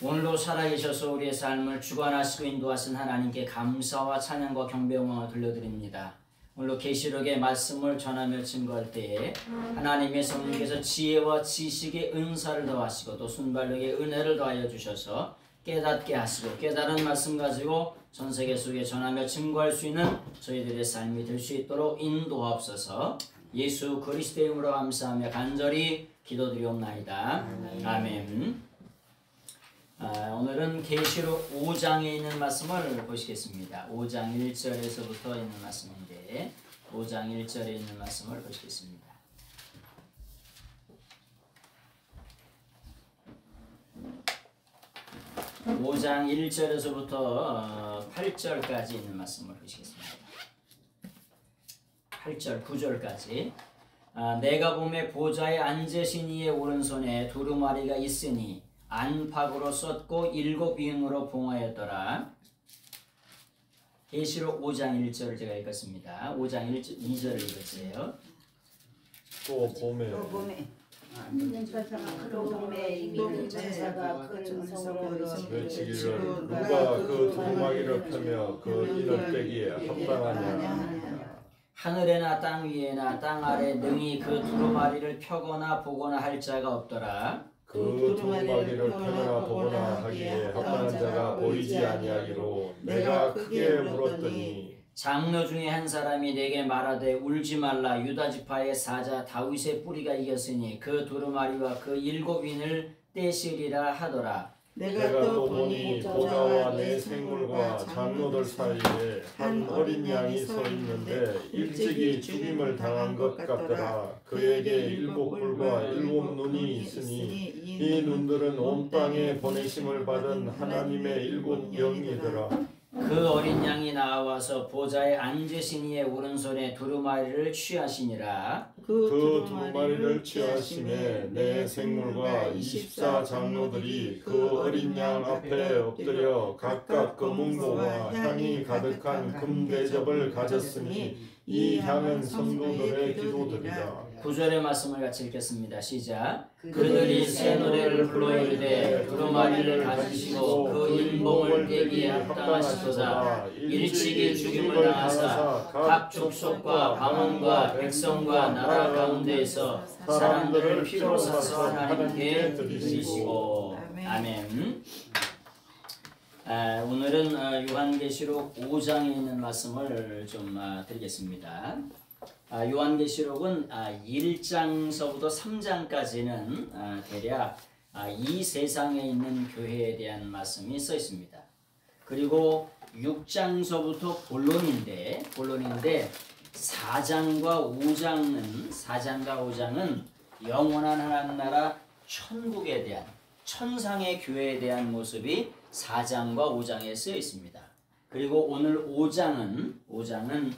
오늘도 살아계셔서 우리의 삶을 주관하시고 인도하신 하나님께 감사와 찬양과 경배영광을 돌려드립니다. 오늘도 계시록의 말씀을 전하며 증거할 때에 하나님의 성령께서 지혜와 지식의 은사를 더하시고 또 순발력의 은혜를 더하여 주셔서 깨닫게 하시고 깨달은 말씀 가지고 전세계 속에 전하며 증거할 수 있는 저희들의 삶이 될 수 있도록 인도하옵소서. 예수 그리스도의 이름으로 감사하며 간절히 기도드리옵나이다. 아멘. 오늘은 계시록 5장에 있는 말씀을 보시겠습니다. 5장 1절에서부터 있는 말씀인데 5장 1절에 있는 말씀을 보시겠습니다. 5장 1절에서부터 8절까지 있는 말씀을 보시겠습니다. 8절, 9절까지. 내가 보매 보좌에 앉으신 이의 오른손에 두루마리가 있으니 안팎으로 썼고 7윙으로 봉하였더라. 계시록 5장 1절을 제가 읽었습니다. 5장 2절을 읽었어요. 또 봄에 외치기를 누가 그 두루마기를 펴며 그 인을 빼기에 합당하냐. 하늘에나 땅 위에나 땅 아래 능히 그 두루마리를 펴거나 보거나 할 자가 없더라. 그 두루마기를 펴거나 보거나 하기에 합당한 자가 보이지 아니하기로 내가 크게 물었더니 장로 중에 한 사람이 내게 말하되 울지 말라. 유다 지파의 사자 다윗의 뿌리가 이겼으니 그 두루마리와 그 7윈을 떼시리라 하더라. 내가 또 보니 보좌와 내 생물과 장로들 사이에 한 어린 양이 서 있는데 일찍이 죽임을 당한 것 같더라. 그에게 7뿔과 7눈이 있으니 이 눈들은 온 땅에 보내심을 받은 하나님의 7영이더라. 그 어린 양이 나와서 보좌에 앉으신 이의 오른손에 두루마리를 취하시니라. 그 두루마리를 취하심에 내 생물과 24 장로들이 그 어린 양 앞에 엎드려 각각 금은고와 향이 가득한 금대접을 가졌으니 이 향은 성도들의 기도들이다. 9절의 말씀을 같이 읽겠습니다. 시작. 그들이 새 노래를 불러 이르되 두루마리를 가지시고 그 인봉을 떼기에 합당하시도다. 일찍이 죽임을 당하사 각 족속과 방언과 백성과 나라 가운데에서 사람들을 피로 사서 하나님께 드리시고. 아멘. 오늘은 요한계시록 5장에 있는 말씀을 좀 드리겠습니다. 요한계시록은 1장서부터 3장까지는 대략 이 세상에 있는 교회에 대한 말씀이 써 있습니다. 그리고 6장서부터 본론인데 4장과 5장은 영원한 하나님 나라 천국에 대한 천상의 교회에 대한 모습이 4장과 5장에 쓰여 있습니다. 그리고 오늘 5장은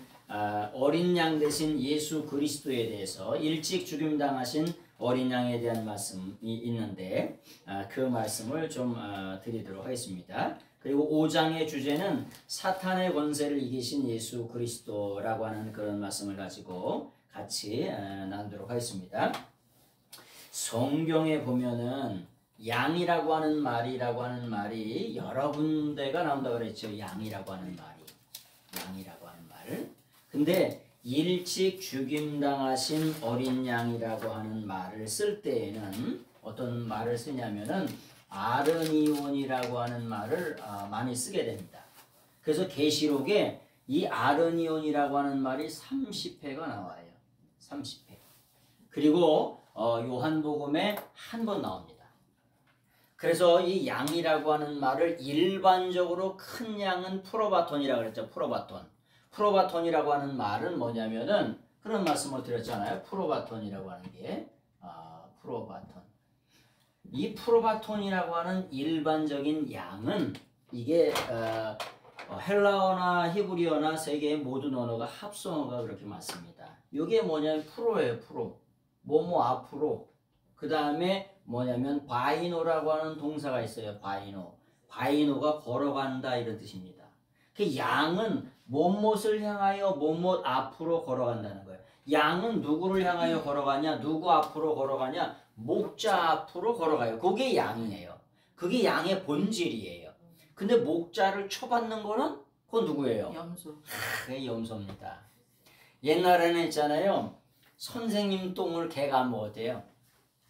어린 양 대신 예수 그리스도에 대해서 일찍 죽임당하신 어린 양에 대한 말씀이 있는데 그 말씀을 좀 드리도록 하겠습니다. 그리고 5장의 주제는 사탄의 권세를 이기신 예수 그리스도라고 하는 그런 말씀을 가지고 같이 나누도록 하겠습니다. 성경에 보면은 양이라고 하는 말이 여러 군데가 나온다고 그랬죠. 양이라고 하는 말. 근데 일찍 죽임당하신 어린 양이라고 하는 말을 쓸 때에는 어떤 말을 쓰냐면은 아르니온이라고 하는 말을 많이 쓰게 됩니다. 그래서 계시록에 이 아르니온이라고 하는 말이 30회가 나와요. 30회. 그리고 요한복음에 한 번 나옵니다. 그래서 이 양이라고 하는 말을 일반적으로 큰 양은 프로바톤이라고 그랬죠. 프로바톤이라고 하는 말은 뭐냐면은 그런 말씀을 드렸잖아요. 프로바톤이라고 하는 게 프로바톤. 이 프로바톤이라고 하는 일반적인 양은 이게 헬라어나 히브리어나 세계의 모든 언어가 합성어가 그렇게 많습니다. 이게 뭐냐면 프로예요. 뭐뭐 앞으로. 그 다음에 뭐냐면 바이노라고 하는 동사가 있어요. 바이노가 걸어간다 이런 뜻입니다. 그 양은 못못을 향하여 못못 앞으로 걸어간다는 거예요. 양은 누구를 향하여 걸어가냐? 누구 앞으로 걸어가냐? 목자 앞으로 걸어가요. 그게 양이에요. 그게 양의 본질이에요. 근데 목자를 쳐받는 거는 그건 누구예요? 염소. 그게 염소입니다. 옛날에는 있잖아요. 선생님 똥을 개가 안 먹었대요.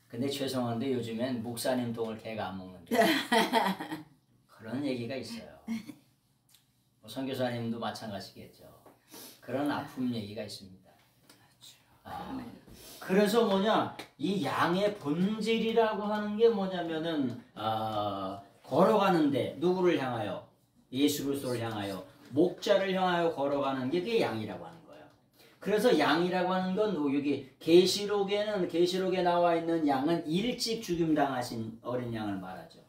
근데 죄송한데 요즘엔 목사님 똥을 개가 안 먹는데 그런 얘기가 있어요. 선교사님도 마찬가지겠죠. 그런 아픔 얘기가 있습니다. 그래서 뭐냐, 이 양의 본질이라고 하는 게 뭐냐면은 걸어가는데 누구를 향하여? 예수 그리스도를 향하여, 목자를 향하여 걸어가는 게 그게 양이라고 하는 거예요. 그래서 양이라고 하는 건 여기 계시록에 나와 있는 양은 일찍 죽임당하신 어린 양을 말하죠.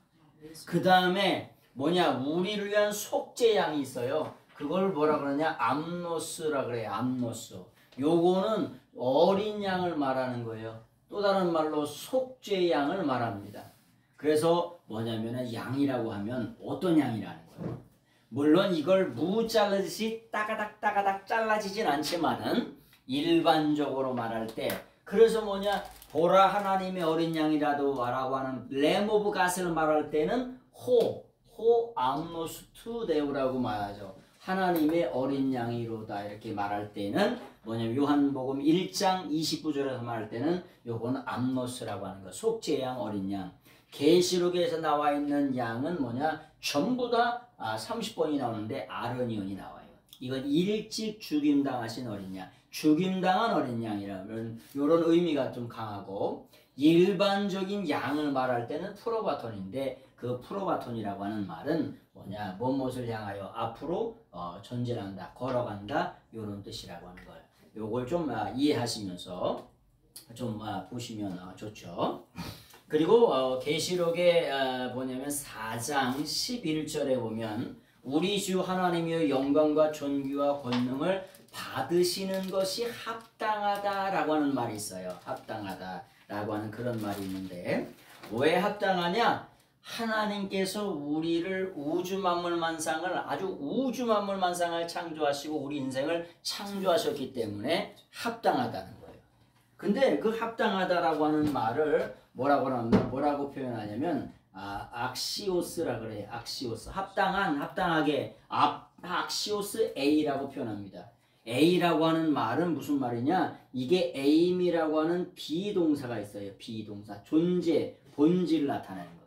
그 다음에 뭐냐, 우리를 위한 속죄 양이 있어요. 그걸 뭐라 그러냐, 암노스라 그래요. 암노스. 요거는 어린 양을 말하는 거예요. 또 다른 말로 속죄 양을 말합니다. 그래서 뭐냐면은 양이라고 하면 어떤 양이라는 거예요. 물론 이걸 무 잘라듯이 따가닥 잘라지진 않지만은 일반적으로 말할 때, 그래서 뭐냐, 보라 하나님의 어린 양이라도 라고 하는 램 오브 갓을 말할 때는 호 암노스투 데우라고 말하죠. 하나님의 어린 양이로다 이렇게 말할 때는 뭐냐면 요한복음 1장 29절에서 말할 때는 요거는 암노스라고 하는 거, 속죄 양, 어린 양. 계시록에서 나와 있는 양은 뭐냐, 전부 다 30번이 나오는데 아르니온이 나와요. 이건 일찍 죽임당하신 어린 양, 죽임당한 어린 양이라는 이런 의미가 좀 강하고, 일반적인 양을 말할 때는 프로바톤인데, 그 프로바톤이라고 하는 말은 뭐냐, 무엇을 향하여 앞으로 전진한다, 걸어간다, 이런 뜻이라고 하는 거예요. 요걸 좀 이해하시면서 좀 보시면 좋죠. 그리고 계시록에 뭐냐면 4장 11절에 보면 우리 주 하나님의 영광과 존귀와 권능을 받으시는 것이 합당하다라고 하는 말이 있어요. 합당하다라고 하는 그런 말이 있는데, 왜 합당하냐? 하나님께서 우리를 우주만물만상을, 아주 우주만물만상을 창조하시고 우리 인생을 창조하셨기 때문에 합당하다는 거예요. 근데 그 합당하다라고 하는 말을 뭐라고 표현하냐면 악시오스라 그래요. 악시오스. 합당하게 악시오스 A라고 표현합니다. A라고 하는 말은 무슨 말이냐? 이게 aim이라고 하는 비동사가 있어요. 비동사. 존재, 본질을 나타내는 거.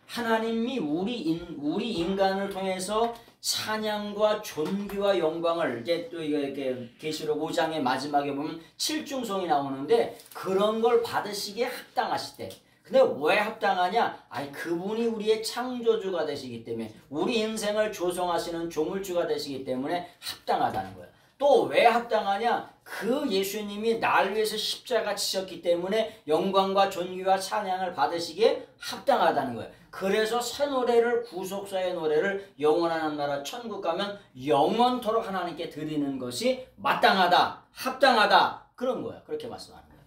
하나님이 우리 인간을 통해서 찬양과 존귀와 영광을, 이제 또 이렇게 계시록 5장의 마지막에 보면 7중송이 나오는데 그런 걸 받으시기에 합당하시대. 근데 왜 합당하냐? 그분이 우리의 창조주가 되시기 때문에, 우리 인생을 조성하시는 조물주가 되시기 때문에 합당하다는 거예요. 또 왜 합당하냐? 그 예수님이 날 위해서 십자가 지셨기 때문에 영광과 존귀와 찬양을 받으시기에 합당하다는 거예요. 그래서 새 노래를, 구속사의 노래를 영원한 나라 천국 가면 영원토록 하나님께 드리는 것이 마땅하다, 합당하다, 그런 거야. 그렇게 말씀하는 거예요.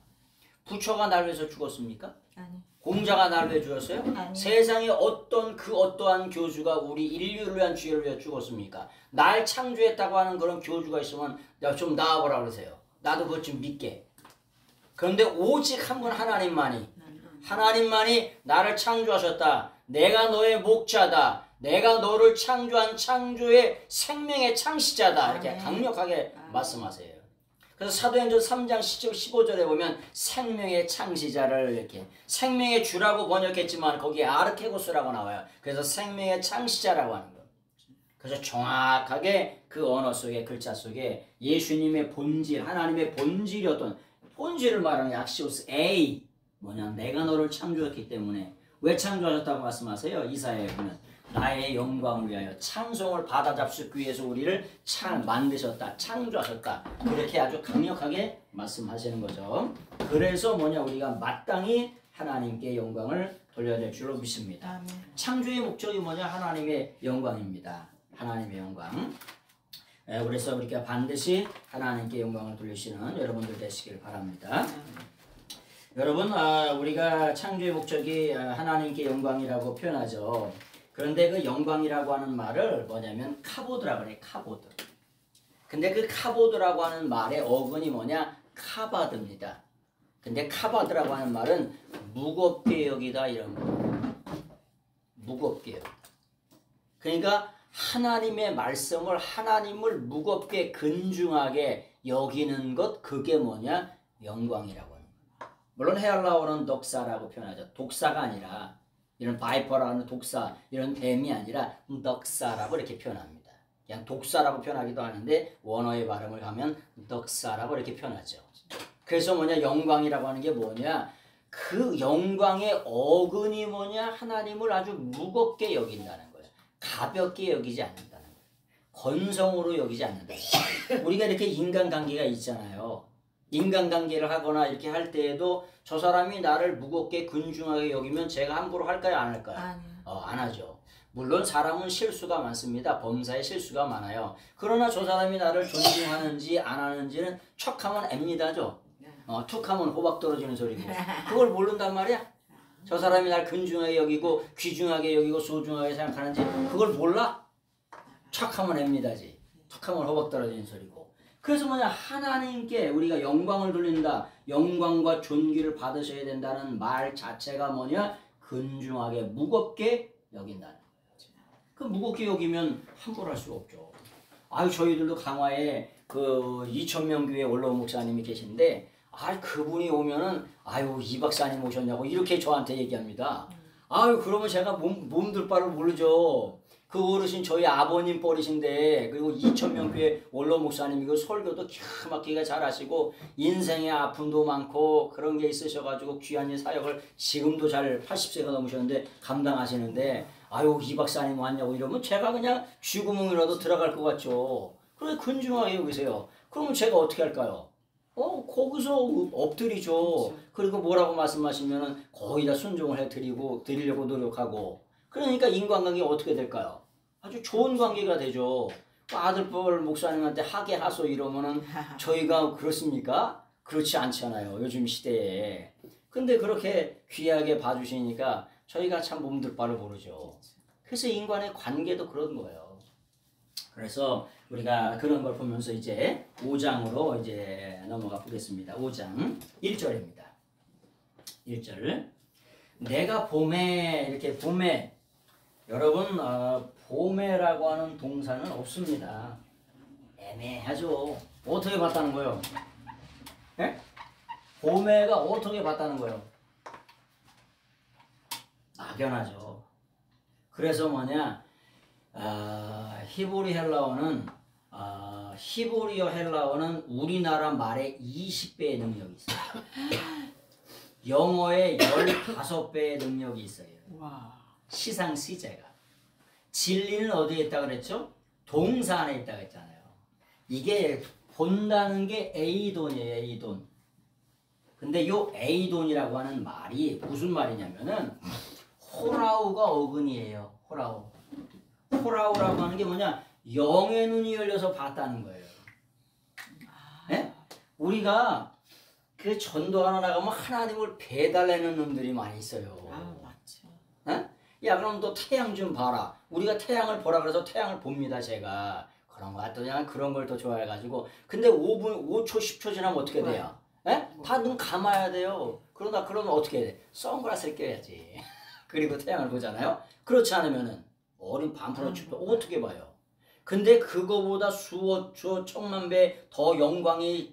부처가 날 위해서 죽었습니까? 아니. 공자가 날 위해 죽었어요? 아니. 세상에 어떠한 교주가 우리 인류를 위한 죄를 위해 죽었습니까? 날 창조했다고 하는 그런 교주가 있으면 좀 나와보라 그러세요. 나도 그것 좀 믿게. 그런데 오직 한 분 하나님만이 나를 창조하셨다. 내가 너의 목자다. 내가 너를 창조한 창조의 생명의 창시자다. 이렇게 강력하게 말씀하세요. 그래서 사도행전 3장 15절에 보면 생명의 창시자를 이렇게, 생명의 주라고 번역했지만 거기에 아르케고스라고 나와요. 그래서 생명의 창시자라고 하는 거예요. 그래서 정확하게 그 언어 속에, 글자 속에 예수님의 본질, 하나님의 본질이었던, 본질을 말하는 악시오스 A, 내가 너를 창조했기 때문에. 왜 창조하셨다고 말씀하세요? 이사야에 보면 나의 영광을 위하여 찬송을 받아잡수기 위해서 우리를 만드셨다, 창조하셨다, 그렇게 아주 강력하게 말씀하시는 거죠. 그래서 우리가 마땅히 하나님께 영광을 돌려야 될 줄로 믿습니다. 아멘. 창조의 목적이 하나님의 영광입니다. 하나님의 영광. 그래서 우리가 반드시 하나님께 영광을 돌리시는 여러분들 되시길 바랍니다. 여러분, 우리가 창조의 목적이 하나님께 영광이라고 표현하죠. 그런데 그 영광이라고 하는 말을 카보드라고 그래요. 카보드. 근데 그 카보드라고 하는 말의 어근이 카바드입니다. 근데 카바드라고 하는 말은 무겁게 여기다, 이런 거. 무겁게 여긴다. 그러니까 하나님의 말씀을 하나님을 무겁게 근중하게 여기는 것 그게 뭐냐? 영광이라고 하는 거예요. 물론 헤알라어는 넉사라고 표현하죠. 독사가 아니라 이런 바이퍼라는 독사 이런 뱀이 아니라 넉사라고 이렇게 표현합니다. 그냥 독사라고 표현하기도 하는데 원어의 발음을 하면 넉사라고 이렇게 표현하죠. 그래서 뭐냐? 영광이라고 하는 게 뭐냐? 그 영광의 어근이 뭐냐? 하나님을 아주 무겁게 여긴다는 거예요. 가볍게 여기지 않는다는 거예요. 건성으로 여기지 않는다는 거예요. 우리가 이렇게 인간관계가 있잖아요. 인간관계를 하거나 이렇게 할 때에도 저 사람이 나를 무겁게 근중하게 여기면 제가 함부로 할까요? 안 할까요? 아니요. 안 하죠. 물론 사람은 실수가 많습니다. 범사에 실수가 많아요. 그러나 저 사람이 나를 존중하는지 안 하는지는 척하면 앱니다죠. 툭하면 호박 떨어지는 소리고 그걸 모른단 말이야. 저 사람이 날 근중하게 여기고 귀중하게 여기고 소중하게 생각하는지 그걸 몰라? 척하면 앱니다지. 툭하면 호박 떨어지는 소리고. 그래서 뭐냐? 하나님께 우리가 영광을 돌린다. 영광과 존귀를 받으셔야 된다는 말 자체가 뭐냐? 근중하게 무겁게 여긴다는 거예요. 그 무겁게 여기면 함부로 할 수가 없죠. 아유 저희들도 강화에 그 2,000명 교회 원로원 목사님이 계신데 그분이 오면은 아유 이 박사님 오셨냐고 이렇게 저한테 얘기합니다. 아유 그러면 제가 몸둘 바를 모르죠. 그 어르신 저희 아버님 뻘이신데 그리고 2,000명 교회 원로 목사님이고 설교도 기가 막히게 잘하시고 인생의 아픔도 많고 그런 게 있으셔가지고 귀한 일 사역을 지금도 잘 80세가 넘으셨는데 감당하시는데 아유 이 박사님 왔냐고 이러면 제가 그냥 쥐구멍이라도 들어갈 것 같죠. 그래 근중하게 여기세요. 그러면 제가 어떻게 할까요? 거기서 엎드리죠. 그리고 뭐라고 말씀하시면은 거의 다 순종을 드리려고 노력하고. 그러니까 인간관계가 어떻게 될까요? 아주 좋은 관계가 되죠. 아들뻘 목사님한테 하게 하소 이러면은 저희가 그렇습니까? 그렇지 않잖아요. 요즘 시대에. 근데 그렇게 귀하게 봐주시니까 저희가 참 몸둘 바를 모르죠. 그래서 인간의 관계도 그런 거예요. 그래서 우리가 그런 걸 보면서 이제 5장으로 이제 넘어가 보겠습니다. 5장 1절입니다. 1절. 내가 봄에 이렇게 봄에 여러분 봄에라고 하는 동사는 없습니다. 애매하죠. 어떻게 봤다는 거예요? 예? 봄에가 어떻게 봤다는 거예요? 막연하죠. 그래서 뭐냐? 히브리어 헬라어는 우리나라 말의 20배의 능력이 있어요. 영어의 15배의 능력이 있어요. 와. 시제가. 진리는 어디에 있다고 그랬죠? 동사 안에 있다고 했잖아요. 이게 본다는 게 에이돈이에요. 에이돈. 근데 요 에이돈이라고 하는 말이 무슨 말이냐면은 호라우가 어근이에요. 호라우라고 하는 게 뭐냐? 영의 눈이 열려서 봤다는 거예요. 네? 우리가 그 전도하러 나가면 하나님을 배달내는 놈들이 많이 있어요. 맞죠. 네? 야 그럼 너 태양 좀 봐라. 우리가 태양을 보라 그래서 태양을 봅니다. 제가 그런 거 같더냐 그런 걸 더 좋아해가지고. 근데 5초 10초 지나면 어떻게 돼요? 네? 다 눈 감아야 돼요. 그러면 어떻게 돼? 선글라스를 껴야지. 그리고 태양을 보잖아요. 그렇지 않으면은 어린 반프로 춥도 어떻게 봐요? 근데 그거보다 수억 천만 배 더 영광이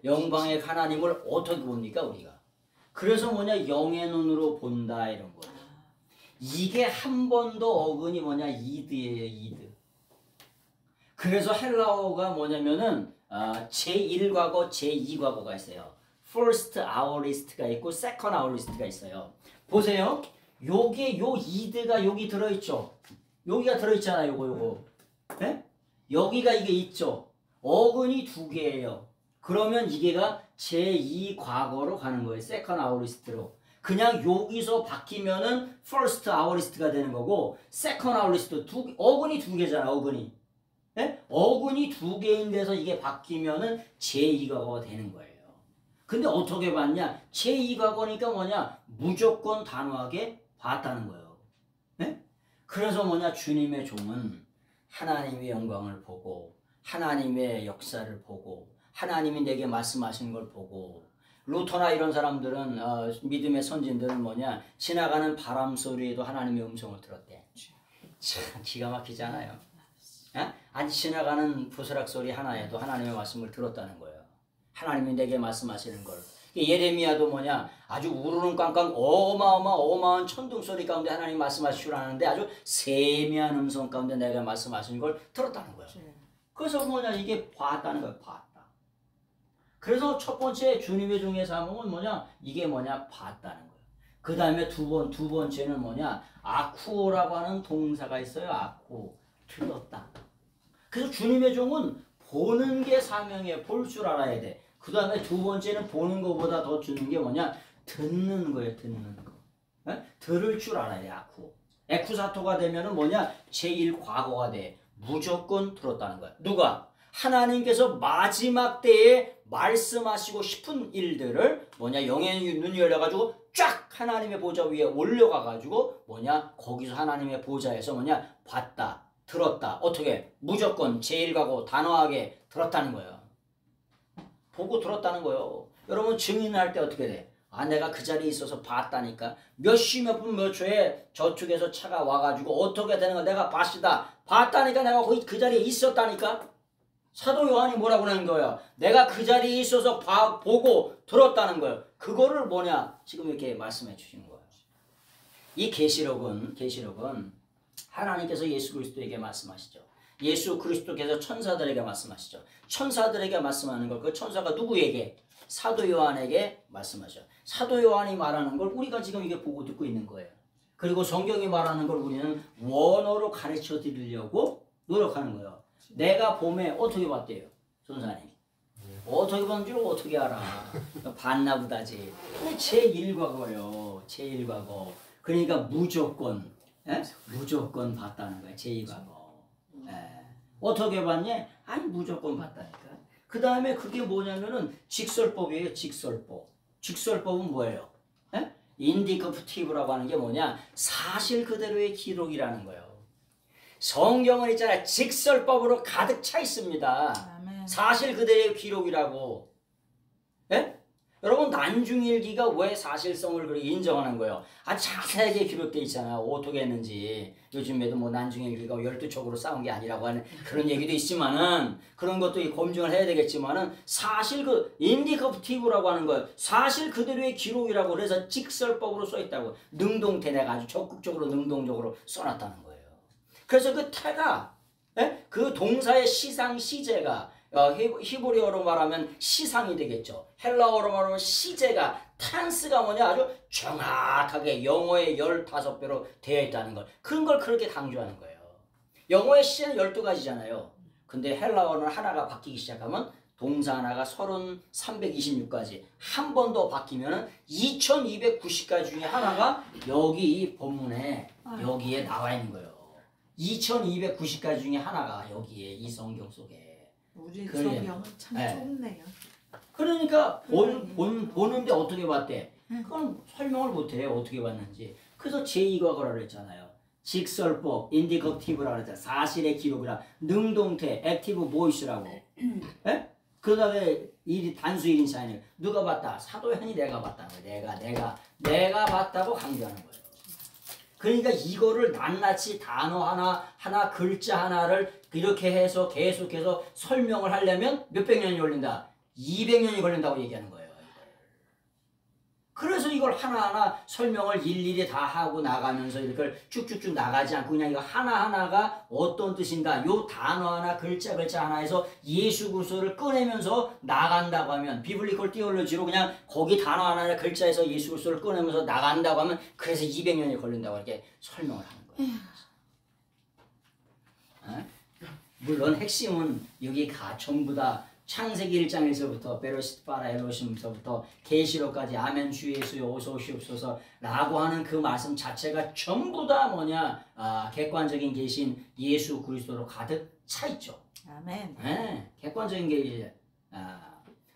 영광의 하나님을 어떻게 봅니까 우리가? 그래서 뭐냐 영의 눈으로 본다 이런 거예요. 이게 한 번도 어근이 뭐냐 이드예요. 이드. 그래서 헬라어가 뭐냐면은 제1과거 제2과거가 있어요. First aorist가 있고 Second aorist가 있어요. 보세요. 요 이드가 여기 들어있죠. 여기가 들어있잖아요. 요거. 네? 여기가 이게 있죠. 어근이 2개예요. 그러면 이게가 제2과거로 가는 거예요. Second aorist로. 그냥 여기서 바뀌면은 First aorist가 되는 거고 Second aorist 어근이 2개잖아. 어근이. 네? 어근이 2개인 데서 이게 바뀌면은 제2과거가 되는 거예요. 근데 어떻게 봤냐? 제2과거니까 뭐냐? 무조건 단호하게 봤다는 거예요. 네? 그래서 뭐냐? 주님의 종은 하나님의 영광을 보고 하나님의 역사를 보고 하나님이 내게 말씀하신 걸 보고 루터나 이런 사람들은 믿음의 선진들은 뭐냐 지나가는 바람 소리에도 하나님의 음성을 들었대. 참 기가 막히잖아요. 아니 지나가는 부스락 소리 하나에도 하나님의 말씀을 들었다는 거예요. 하나님이 내게 말씀하시는 걸. 예레미야도 뭐냐 아주 우르릉 꽝꽝 어마어마한 천둥 소리 가운데 하나님 말씀하시라는데 아주 세미한 음성 가운데 내가 말씀하시는 걸 들었다는 거예요. 그래서 뭐냐 이게 봤다는 거예요. 봤다. 그래서 첫 번째 주님의 종의 사명은 뭐냐 이게 뭐냐 봤다는 거예요. 그 다음에 두 번째는 뭐냐 아쿠오라고 하는 동사가 있어요. 아쿠 들었다. 그래서 주님의 종은 보는 게 사명이에요. 볼 줄 알아야 돼. 그 다음에 두 번째는 보는 것보다 더 주는 게 뭐냐 듣는 거예요. 듣는 거. 들을 줄 알아야 돼. 아쿠. 에쿠사토가 되면은 뭐냐 제1과거가 돼. 무조건 들었다는 거야. 누가? 하나님께서 마지막 때에 말씀하시고 싶은 일들을 뭐냐 영의 눈이 열려가지고 쫙 하나님의 보좌 위에 올려가가지고 뭐냐 거기서 하나님의 보좌에서 뭐냐 봤다 들었다 어떻게 무조건 제1과거 단호하게 들었다는 거예요. 보고 들었다는 거예요. 여러분 증인할 때 어떻게 돼? 아 내가 그 자리에 있어서 봤다니까 몇 분 몇 초에 저쪽에서 차가 와가지고 어떻게 되는 거 내가 봤다니까 내가 거기 그 자리에 있었다니까. 사도 요한이 뭐라고 하는 거예요? 내가 그 자리에 있어서 보고 들었다는 거예요. 그거를 뭐냐 지금 이렇게 말씀해 주시는 거예요. 이 계시록은 하나님께서 예수 그리스도에게 말씀하시죠. 예수 그리스도께서 천사들에게 말씀하시죠. 천사들에게 말씀하는 걸 그 천사가 누구에게? 사도 요한에게 말씀하셔. 사도 요한이 말하는 걸 우리가 지금 이게 보고 듣고 있는 거예요. 그리고 성경이 말하는 걸 우리는 원어로 가르쳐 드리려고 노력하는 거예요. 내가 봄에 어떻게 봤대요? 전사님. 어떻게 봤는지 어떻게 알아? 봤나 보다지. 제1과거요. 제1과거. 그러니까 무조건 봤다는 거예요. 제2과거. 어떻게 봤냐? 아니 무조건 봤다니까. 그 다음에 그게 뭐냐면은 직설법이에요. 직설법. 직설법은 뭐예요? 인디커티브라고 하는 게 뭐냐? 사실 그대로의 기록이라는 거예요. 성경은 있잖아요. 직설법으로 가득 차 있습니다. 아멘. 사실 그대로의 기록이라고. 여러분 난중일기가 왜 사실성을 그렇게 인정하는 거예요? 아주 자세하게 기록되어 있잖아요. 어떻게 했는지. 요즘에도 뭐 난중일기가 12척으로 싸운 게 아니라고 하는 그런 얘기도 있지만은 그런 것도 검증을 해야 되겠지만은 사실 인디커티브라고 하는 거예요. 사실 그대로의 기록이라고 그래서 직설법으로 써 있다고. 능동태 내가 아주 적극적으로 능동적으로 써놨다는 거예요. 그래서 그 태가 그 동사의 시상 시제가 히브리어로 말하면 시상이 되겠죠. 헬라어로 말하면 시제가 탄스가 뭐냐 아주 정확하게 영어의 15배로 되어 있다는 걸. 그런 걸 그렇게 강조하는 거예요. 영어의 시제는 12가지잖아요. 근데 헬라어는 하나가 바뀌기 시작하면 동사 하나가 326가지. 한 번 더 바뀌면 2290가지 중에 하나가 여기 이 본문에 여기에 나와 있는 거예요. 2290가지 중에 하나가 여기에 이 성경 속에. 우리 성경은 참 좁네요. 그러니까 보는데 어떻게 봤대? 그건 설명을 못해요. 어떻게 봤는지. 그래서 제2과거라고 했잖아요. 직설법, 인디커티브라고 했잖아요. 사실의 기록이라. 능동태, 액티브 보이스라고. 그 다음에 단수 1인칭 아니에요. 누가 봤다? 사도현이 내가 봤다는 거예요. 내가 봤다고 강조하는 거예요. 그러니까 이거를 낱낱이 단어 하나 글자 하나를 이렇게 해서 계속해서 설명을 하려면 몇백 년이 걸린다. 200년이 걸린다고 얘기하는 거예요. 그래서 이걸 하나하나 설명을 일일이 다 하고 나가면서 이렇게 쭉쭉쭉 나가지 않고 그냥 이거 하나하나가 어떤 뜻인가 요 단어 하나 글자 하나에서 예수 그리스도를 꺼내면서 나간다고 하면 비블리컬 티올로지로 그냥 거기 단어 하나 글자에서 예수 그리스도를 꺼내면서 나간다고 하면 그래서 200년이 걸린다고 이렇게 설명을 하는 거예요. 물론 핵심은 여기가 전부 다 창세기 1장에서부터 베로시트 바라 엘로심부터 계시록까지 아멘 주 예수여 어서 오시옵소서 라고 하는 그 말씀 자체가 전부 다 뭐냐 객관적인 계신 예수 그리스도로 가득 차 있죠. 아멘. 객관적인 게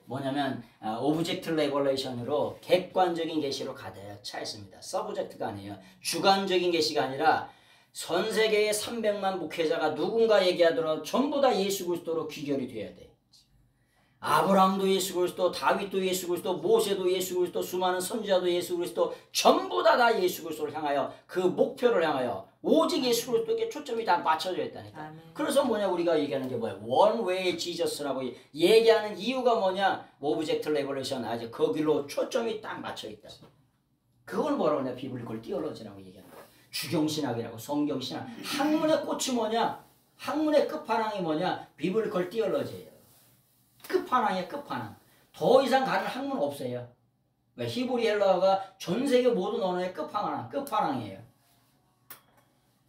뭐냐면 오브젝트 레벌레이션으로 객관적인 계시로 가득 차 있습니다. 서브젝트가 아니에요. 주관적인 계시가 아니라 전 세계의 300만 목회자가 누군가 얘기하더라도 전부 다 예수 그리스도로 귀결이 돼야 돼. 아브라함도 예수 그리스도, 다윗도 예수 그리스도, 모세도 예수 그리스도, 수많은 선지자도 예수 그리스도, 전부 다 예수 그리스도를 향하여 그 목표를 향하여 오직 예수 그리스도께 초점이 다 맞춰져 있다니까. 아멘. 그래서 뭐냐 우리가 얘기하는 게 뭐야? One way Jesus라고 얘기하는 이유가 뭐냐? 오브젝트 레버레이션 아주 거기로 초점이 딱 맞춰 있다. 그걸 뭐라고 하냐? 비블리컬 티올로지라고 얘기하는 거야. 주경신학이라고 성경신학. 학문의 꽃이 뭐냐? 학문의 끝판왕이 뭐냐? 비블리컬 티올로지예요. 끝판왕이야 끝판왕. 더 이상 가는 학문 없어요. 히브리 헬라어가 전 세계 모든 언어의 끝판왕이에요.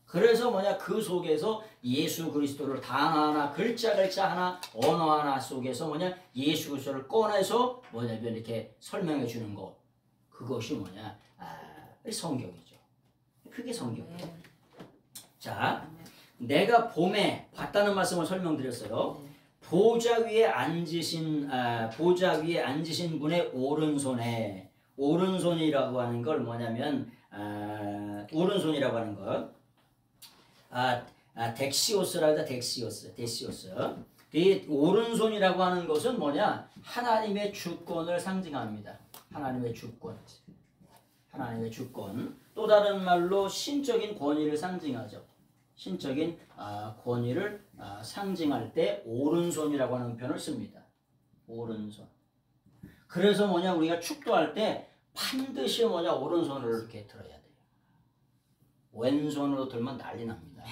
그래서 뭐냐 그 속에서 예수 그리스도를 단 하나 글자 하나 언어 하나 속에서 뭐냐 예수 그리스도를 꺼내서 뭐냐 이렇게 설명해 주는 것. 그것이 뭐냐 성경이죠. 그게 성경이에요. 자, 내가 봄에 봤다는 말씀을 설명드렸어요. 보좌 위에 앉으신 분의 오른손에 오른손이라고 하는 걸 뭐냐면 오른손이라고 하는 것 덱시오스라다 덱시오스. 이 오른손이라고 하는 것은 뭐냐 하나님의 주권을 상징합니다. 하나님의 주권. 또 다른 말로 신적인 권위를 상징하죠. 신적인 권위를 상징할 때 오른손이라고 하는 표현을 씁니다. 오른손. 그래서 뭐냐 우리가 축도할 때 반드시 뭐냐 오른손을 이렇게 들어야 돼요. 왼손으로 들면 난리 납니다.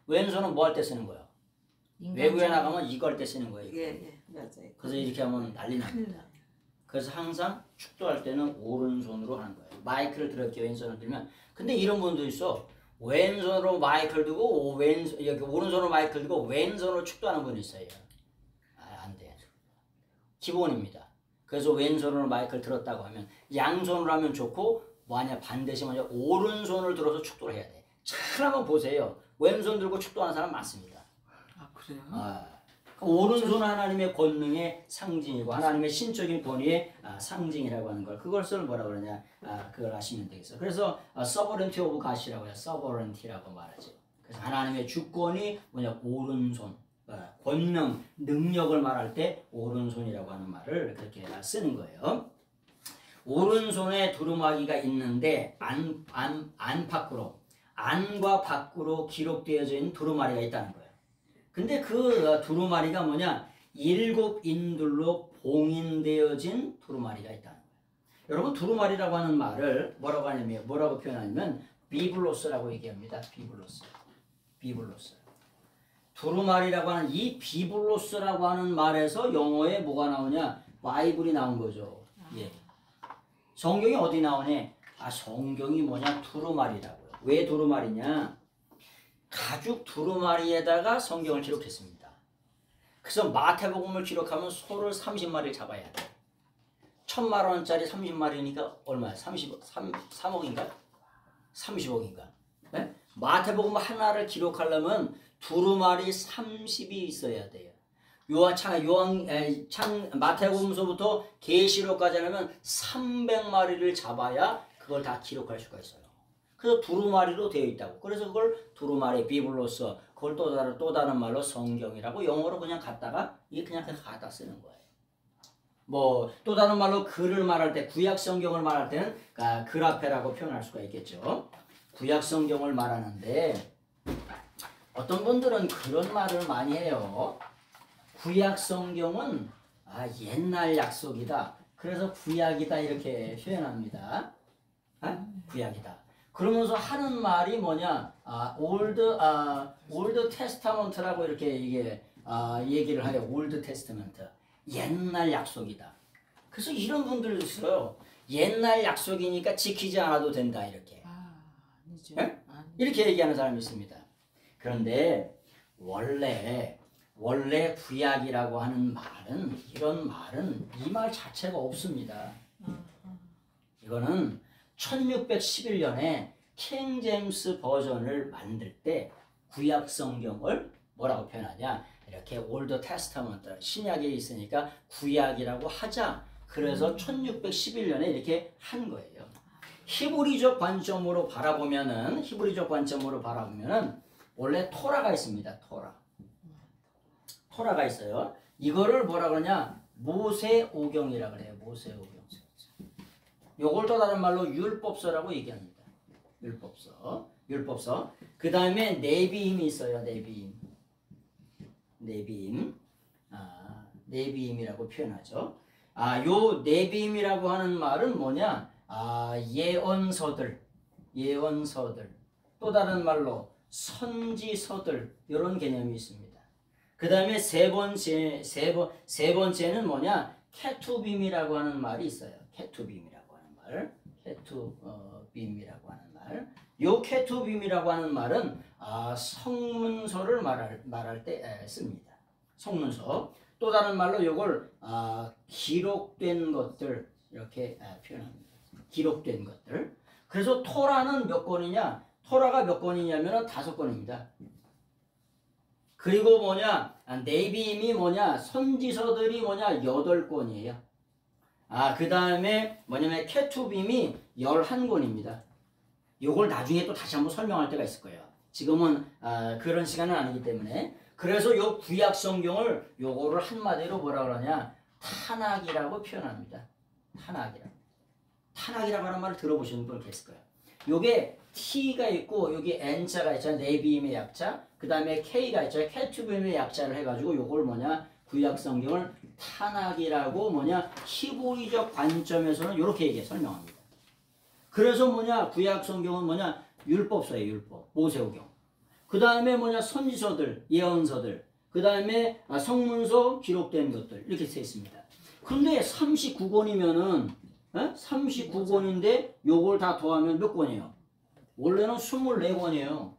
왼손은 뭐 할 때 쓰는 거예요? 외부에 나가면 이거 할 때 쓰는 거예요. 예, 맞아요. 그래서 이렇게 하면 난리 납니다. 그래서 항상 축도할 때는 오른손으로 하는 거예요. 마이크를 들었죠. 왼손을 들면. 근데 이런 분도 있어. 왼손으로 마이크를 들고 여기 오른손으로 마이크를 들고 왼손으로 축도하는 분이 있어요. 안 돼. 기본입니다. 그래서 왼손으로 마이크를 들었다고 하면 양손으로 하면 좋고 뭐하냐 반드시 먼저 오른손을 들어서 축도를 해야 돼. 잘 한번 보세요. 왼손 들고 축도하는 사람 많습니다. 그래요? 오른손은 하나님의 권능의 상징이고 하나님의 신적인 권위의 상징이라고 하는 걸 그것을 뭐라고 그러냐 그걸 아시면 되겠어요. 그래서 sovereignty of God이라고 해요. sovereignty라고 말하죠. 그래서 하나님의 주권이 뭐냐 오른손 권능 능력을 말할 때 오른손이라고 하는 말을 그렇게 쓰는 거예요. 오른손에 두루마기가 있는데 안과 밖으로 기록되어져 있는 두루마리가 있다는 거예요. 근데 그 두루마리가 뭐냐 7 인들로 봉인되어진 두루마리가 있다는 거예요. 여러분 두루마리라고 하는 말을 뭐라고 표현하냐면 비블로스라고 얘기합니다. 비블로스. 두루마리라고 하는 이 비블로스라고 하는 말에서 영어에 뭐가 나오냐 바이블이 나온 거죠. 예. 성경이 어디 나오냐? 성경이 뭐냐 두루마리라고요. 왜 두루마리냐? 가죽 두루마리에다가 성경을 기록했습니다. 그래서 마태복음을 기록하면 소를 30마리를 잡아야 돼. 1,000만 원짜리 30마리니까 얼마야? 3억인가? 30억인가? 네? 마태복음 하나를 기록하려면 두루마리 30이 있어야 돼요. 마태복음서부터 계시록까지 하려면 300마리를 잡아야 그걸 다 기록할 수가 있어요. 그래서 두루마리로 되어 있다고. 그래서 그걸 두루마리 비블로스 그걸 또 다른 말로 성경이라고 영어로 그냥 갖다가 이게 그냥 갖다 쓰는 거예요. 뭐 또 다른 말로 글을 말할 때 구약 성경을 말할 때는 그라페라고 표현할 수가 있겠죠. 구약 성경을 말하는데 어떤 분들은 그런 말을 많이 해요. 구약 성경은 옛날 약속이다. 그래서 구약이다 이렇게 표현합니다. 구약이다. 그러면서 하는 말이 뭐냐? 올드 테스타먼트라고 이렇게 얘기를 해요. 올드 테스타먼트. 옛날 약속이다. 그래서 이런 분들 있어요. 옛날 약속이니까 지키지 않아도 된다 이렇게. 아니죠. 네? 이렇게 얘기하는 사람이 있습니다. 그런데 원래 구약이라고 하는 말은 이런 말은 이 말 자체가 없습니다. 이거는 1611년에 킹 제임스 버전을 만들 때 구약 성경을 뭐라고 표현하냐? 이렇게 올드 테스타먼트 신약에 있으니까 구약이라고 하자. 그래서 1611년에 이렇게 한 거예요. 히브리적 관점으로 바라보면은 원래 토라가 있습니다. 토라가 있어요. 이거를 뭐라 그러냐? 모세오경이라 그래요. 모세오경. 요걸 또 다른 말로 율법서라고 얘기합니다. 율법서. 그 다음에 네비임이 있어요. 네비임. 네비임이라고 표현하죠. 요 네비임이라고 하는 말은 뭐냐? 예언서들. 또 다른 말로 선지서들 이런 개념이 있습니다. 그 다음에 세 번째는 뭐냐? 케투빔이라고 하는 말이 있어요. 케투빔이라고 하는 말. 요 케투빔이라고 하는 말은 성문서를 말할 때 씁니다. 성문서. 또 다른 말로 요걸 기록된 것들 이렇게 표현합니다. 기록된 것들. 그래서 토라는 몇 권이냐? 토라가 몇 권이냐면 5권입니다. 그리고 뭐냐? 네비임이 뭐냐? 선지서들이 뭐냐? 8권이에요. 그 다음에 뭐냐면 케투빔이 11권입니다. 요걸 나중에 또 다시 한번 설명할 때가 있을 거예요. 지금은 그런 시간은 아니기 때문에. 그래서 요 구약 성경을 요거를 한마디로 뭐라 그러냐? 탄악이라고 표현합니다. 탄악이라고 하는 말을 들어보시는 분 계실 거예요. 요게 T가 있고 여기 N자가 있잖아요. 네비임의 약자. 그 다음에 K가 있잖아요. 케투빔의 약자를 해가지고 요걸 뭐냐? 구약 성경을 탄악이라고 뭐냐? 히브리적 관점에서는 이렇게 얘기해 설명합니다. 그래서 뭐냐? 구약 성경은 뭐냐? 율법서예요. 율법. 모세오경. 그 다음에 뭐냐? 선지서들, 예언서들. 그 다음에 성문서 기록된 것들. 이렇게 써 있습니다. 근데 39권이면은 39권인데 요걸 다 더하면 몇 권이에요? 원래는 24권이에요.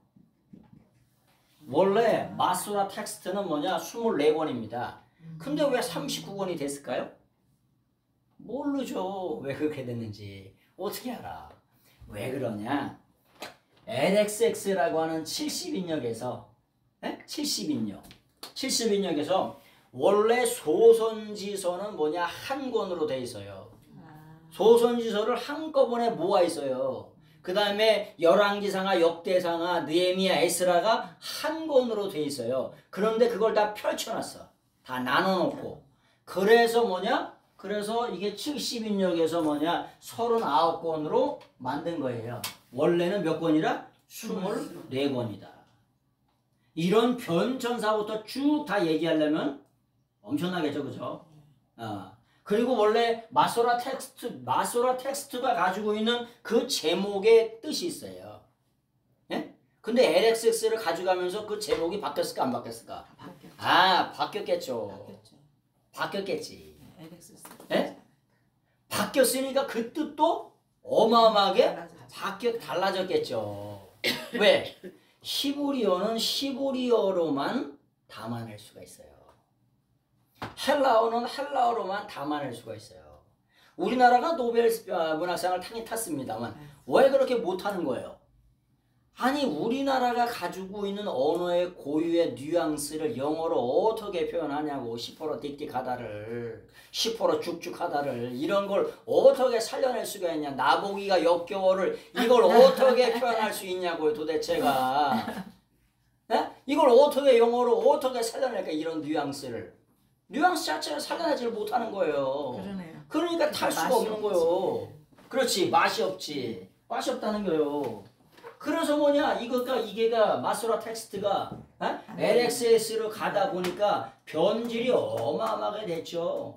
원래 마소라 텍스트는 뭐냐? 24권입니다. 근데 왜 39권이 됐을까요? 모르죠. 왜 그렇게 됐는지. 어떻게 알아? 왜 그러냐? LXX라고 하는 70인역에서 70인역에서 원래 소선지서는 뭐냐? 한 권으로 돼 있어요. 소선지서를 한꺼번에 모아 있어요. 그 다음에 열왕기상하, 역대상하, 느헤미야, 에스라가 한 권으로 돼 있어요. 그런데 그걸 다 펼쳐놨어. 다 나눠놓고. 그래서 뭐냐? 그래서 이게 70인역에서 뭐냐? 39권으로 만든 거예요. 원래는 몇 권이라? 24권이다. 이런 변천사부터 쭉 다 얘기하려면 엄청나겠죠, 그죠? 그리고 원래 마소라 텍스트가 가지고 있는 그 제목의 뜻이 있어요. 예? 근데 LXX를 가져가면서 그 제목이 바뀌었을까 안 바뀌었을까? 바뀌었겠죠. 바뀌었겠지. 예? 바뀌었으니까 그 뜻도 어마어마하게 달라졌겠죠. 왜? 히브리어는 히브리어로만 담아낼 수가 있어요. 헬라어는 헬라어로만 담아낼 수가 있어요. 우리나라가 노벨 문학상을 타긴 탔습니다만 왜 그렇게 못하는 거예요? 아니 우리나라가 가지고 있는 언어의 고유의 뉘앙스를 영어로 어떻게 표현하냐고. 10% 딕딕하다를 10% 쭉쭉하다를 이런 걸 어떻게 살려낼 수가 있냐. 나보기가 역겨워를 이걸 어떻게 표현할 수 있냐고요 도대체가. 이걸 어떻게 영어로 어떻게 살려낼까. 이런 뉘앙스 자체를 살려내지를 못하는 거예요. 그러네요. 그러니까 탈 수가 없는 거예요. 그렇지. 맛이 없지. 맛이 없다는 거예요. 그래서 뭐냐 이게가 마소라 텍스트가 LXS로 가다 보니까 변질이 어마어마하게 됐죠.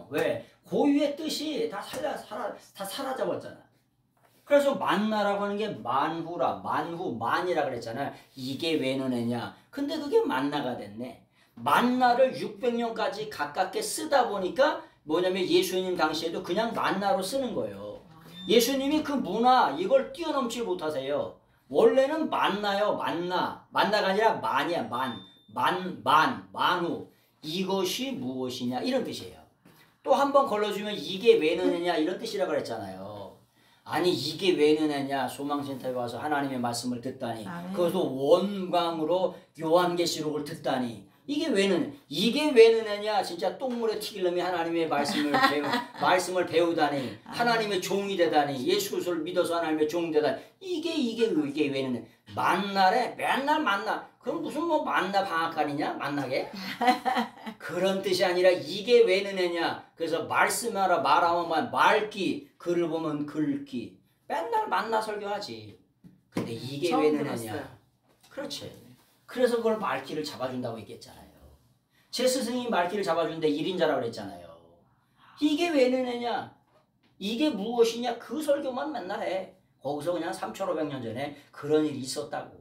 왜? 고유의 뜻이 다 사라져버렸잖아. 그래서 만나라고 하는 게 만이라 그랬잖아요. 이게 왜 너네냐. 근데 그게 만나가 됐네. 만나를 600년까지 가깝게 쓰다 보니까 뭐냐면 예수님 당시에도 그냥 만나로 쓰는 거예요. 예수님이 그 문화 이걸 뛰어넘지 못하세요. 원래는 만나요. 만나가 아니라 만이야. 만후. 이것이 무엇이냐 이런 뜻이에요. 또 한 번 걸러주면 이게 왜 너느냐 이런 뜻이라고 그랬잖아요. 아니 이게 왜 너느냐. 소망센터에 와서 하나님의 말씀을 듣다니. 그것도 원광으로 요한계시록을 듣다니. 이게 왜 느냐? 진짜 똥물에 튀기려면 하나님의 말씀을 배우다니, 하나님의 종이 되다니, 예수 그리스도를 믿어서 하나님의 종이 되다니. 이게 왜 느냐? 만날에 맨날 만나. 그럼 무슨 뭐 만나 방앗간이냐? 만나게? 그런 뜻이 아니라 이게 왜 느느냐? 그래서 말씀하라 말하면 말기, 글을 보면 글기. 맨날 만나 설교하지. 근데 이게 왜 느느냐? 들었어요. 그렇지. 그래서 그걸 말기를 잡아준다고 얘기했잖아요. 제 스승이 말기를 잡아준데 1인자라고 그랬잖아요. 이게 왜 느느냐? 이게 무엇이냐? 그 설교만 맨날 해. 거기서 그냥 3,500년 전에 그런 일이 있었다고.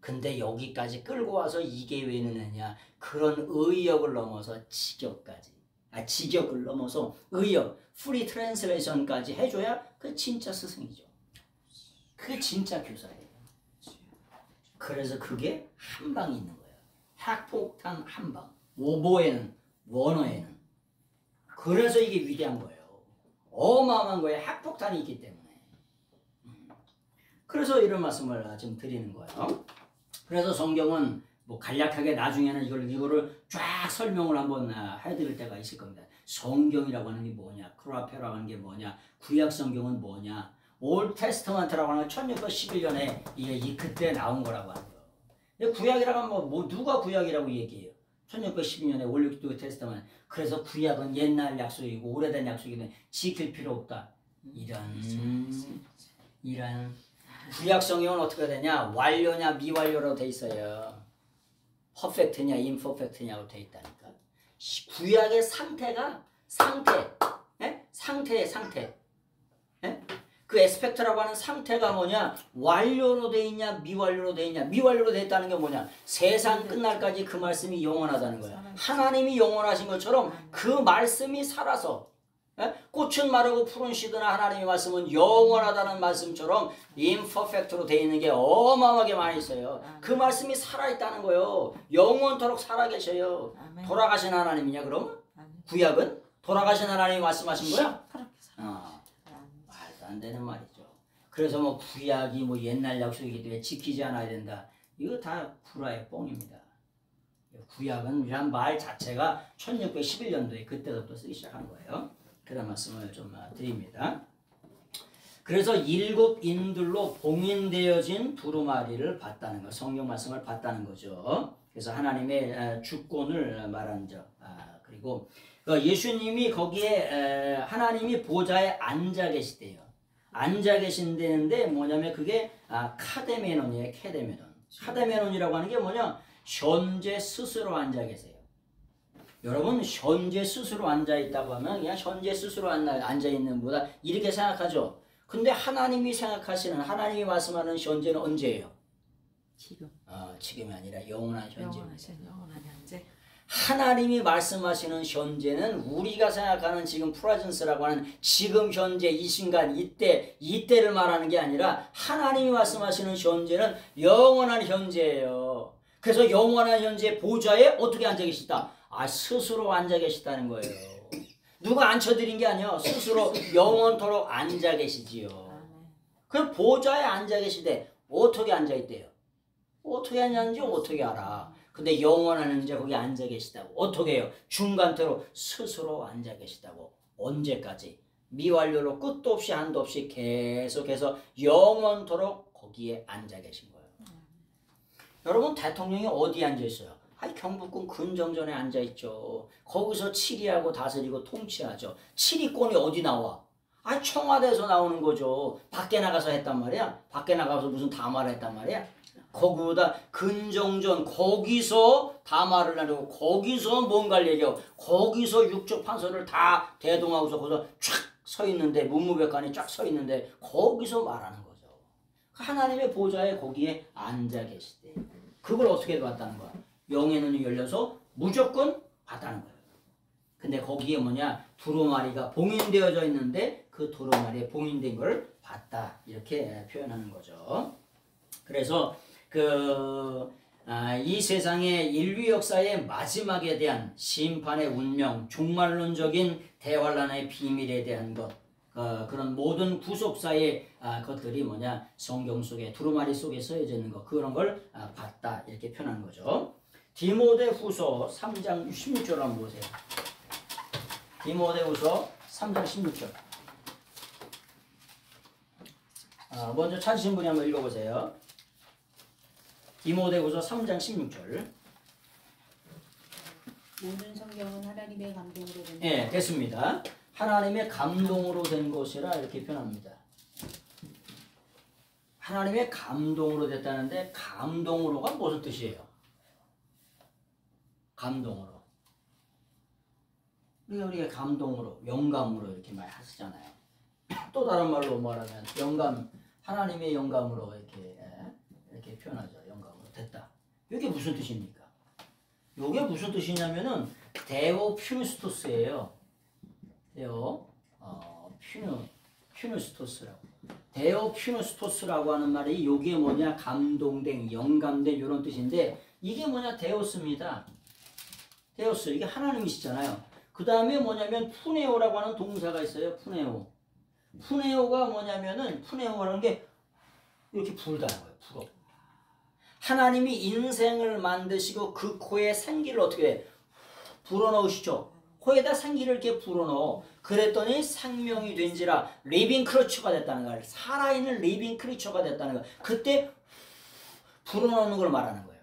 근데 여기까지 끌고 와서 이게 왜 느느냐? 그런 의역을 넘어서 직역까지. 직역을 넘어서 의역, 프리 트랜스레이션까지 해줘야 그 진짜 스승이죠. 그게 진짜 교사예요. 그래서 그게 한 방이 있는 거예요. 핵폭탄 한 방. 오보에는, 원어에는. 그래서 이게 위대한 거예요. 어마어마한 거예요. 핵폭탄이 있기 때문에. 그래서 이런 말씀을 좀 드리는 거예요. 그래서 성경은 뭐 간략하게 나중에는 이거를 쫙 설명을 한번 해드릴 때가 있을 겁니다. 성경이라고 하는 게 뭐냐, 크라페라고 하는 게 뭐냐, 구약 성경은 뭐냐, 올 테스트먼트라고 하는 건 1611년에 이게 그때 나온 거라고 하는 거예요. 근데 구약이라고 하면 뭐 누가 구약이라고 얘기해요? 1612년에 올 테스트먼트. 그래서 구약은 옛날 약속이고 오래된 약속이면 지킬 필요 없다. 이런 구약 성경은 어떻게 되냐? 완료냐 미완료로 돼 있어요. 퍼펙트냐 임퍼펙트냐고 돼 있다니까. 구약의 상태가 상태의 상태. 그 에스펙트라고 하는 상태가 뭐냐? 완료로 돼 있냐 미완료로 돼 있냐. 미완료로 돼 있다는 게 뭐냐? 세상 끝날까지 그 말씀이 영원하다는 거야. 하나님이 영원하신 것처럼 그 말씀이 살아서 꽃은 마르고 푸른 시드나 하나님의 말씀은 영원하다는 말씀처럼 임퍼펙트로 되어 있는 게 어마어마하게 많이 있어요. 그 말씀이 살아있다는 거예요. 영원토록 살아계셔요. 돌아가신 하나님이냐 그럼? 구약은? 돌아가신 하나님이 말씀하신 거야? 말도 안 되는 말이죠. 그래서 뭐 구약이 뭐 옛날 약속이기 때문에 지키지 않아야 된다. 이거 다 불화의 뻥입니다. 구약은 이란 말 자체가 1611년도에 그때부터 쓰기 시작한 거예요. 그런 말씀을 좀 드립니다. 그래서 7인들로 봉인되어진 두루마리를 봤다는 거, 성경 말씀을 봤다는 거죠. 그래서 하나님의 주권을 말한 점. 그리고 예수님이 거기에 하나님이 보좌에 앉아 계시대요. 앉아 계신다는데 뭐냐면 그게 카데메논이에요. 카데메논이라고 하는 게 뭐냐? 현재 스스로 앉아 계세요. 여러분 현재 스스로 앉아있다고 하면 그냥 현재 스스로 앉아있는 보다 이렇게 생각하죠. 근데 하나님이 생각하시는 하나님이 말씀하는 현재는 언제예요? 지금. 지금이 아니라 영원한 현재입니다. 영원한 현재. 하나님이 말씀하시는 현재는 우리가 생각하는 지금 프레젠스라고 하는 지금 현재 이 순간 이때를 말하는 게 아니라 하나님이 말씀하시는 현재는 영원한 현재예요. 그래서 영원한 현재 보좌에 어떻게 앉아 계시다? 스스로 앉아 계시다는 거예요. 누가 앉혀드린 게 아니에요. 스스로 영원토록 앉아 계시지요. 그럼 보좌에 앉아 계시되 어떻게 앉아 있대요? 어떻게 앉았는지 어떻게 알아? 근데 영원한 현재 거기 앉아 계시다고. 어떻게 해요? 중간대로 스스로 앉아 계시다고. 언제까지? 미완료로 끝도 없이 한도 없이 계속해서 영원토록 거기에 앉아 계신 거예요. 여러분 대통령이 어디에 앉아 있어요? 경복궁 근정전에 앉아있죠. 거기서 치리하고 다스리고 통치하죠. 치리권이 어디 나와? 청와대에서 나오는 거죠. 밖에 나가서 했단 말이야. 밖에 나가서 무슨 담화를 했단 말이야. 거기보다 근정전 거기서 담화를 나누고 거기서 뭔가를 얘기하고 거기서 육적 판서를 다 대동하고서 거기서 쫙 서 있는데 문무백관이 쫙 서 있는데 거기서 말하는 거죠. 하나님의 보좌에 거기에 앉아 계시대. 그걸 어떻게 봤다는 거야? 영의 눈이 열려서 무조건 봤다는 거예요. 근데 거기에 뭐냐? 두루마리가 봉인되어져 있는데 그 두루마리에 봉인된 걸 봤다. 이렇게 표현하는 거죠. 그래서 이 세상의 인류 역사의 마지막에 대한 심판의 운명, 종말론적인 대환란의 비밀에 대한 것, 그런 모든 구속사의 것들이 뭐냐? 성경 속에 두루마리 속에 써져 있는 것, 그런 걸 봤다. 이렇게 표현한 거죠. 디모데후서 3장 16절 한번 보세요. 디모데후서 3장 16절. 먼저 찾으신 분이 한번 읽어보세요. 디모데후서 3장 16절. 모든 성경은 하나님의 감동으로 된 예, 됐습니다. 하나님의 감동으로 된 것이라 이렇게 표현합니다. 하나님의 감동으로 됐다는데 감동으로가 무슨 뜻이에요? 감동으로. 우리가 감동으로, 영감으로 이렇게 많이 하시잖아요. 또 다른 말로 말하면 영감, 하나님의 영감으로 이렇게 표현하죠. 영감으로 됐다. 이게 무슨 뜻입니까? 이게 무슨 뜻이냐면은 데오 퓨누스토스예요. 데오 퓨누스토스라고. 데오 퓨누스토스라고 하는 말이 이게 뭐냐? 감동된, 영감된 이런 뜻인데 이게 뭐냐? 데오스입니다. 데오스 이게 하나님이시잖아요. 그 다음에 뭐냐면 푸네오라고 하는 동사가 있어요. 푸네오. 푸네오가 뭐냐면은 푸네오라는 게 이렇게 불다는 거예요. 불어. 하나님이 인생을 만드시고 그 코에 생기를 어떻게 해? 불어넣으시죠. 코에다 생기를 이렇게 불어넣어. 그랬더니 생명이 된지라 리빙 크리처가 됐다는 거예요. 살아있는 리빙 크리처가 됐다는 거예요. 그때 불어넣는 걸 말하는 거예요.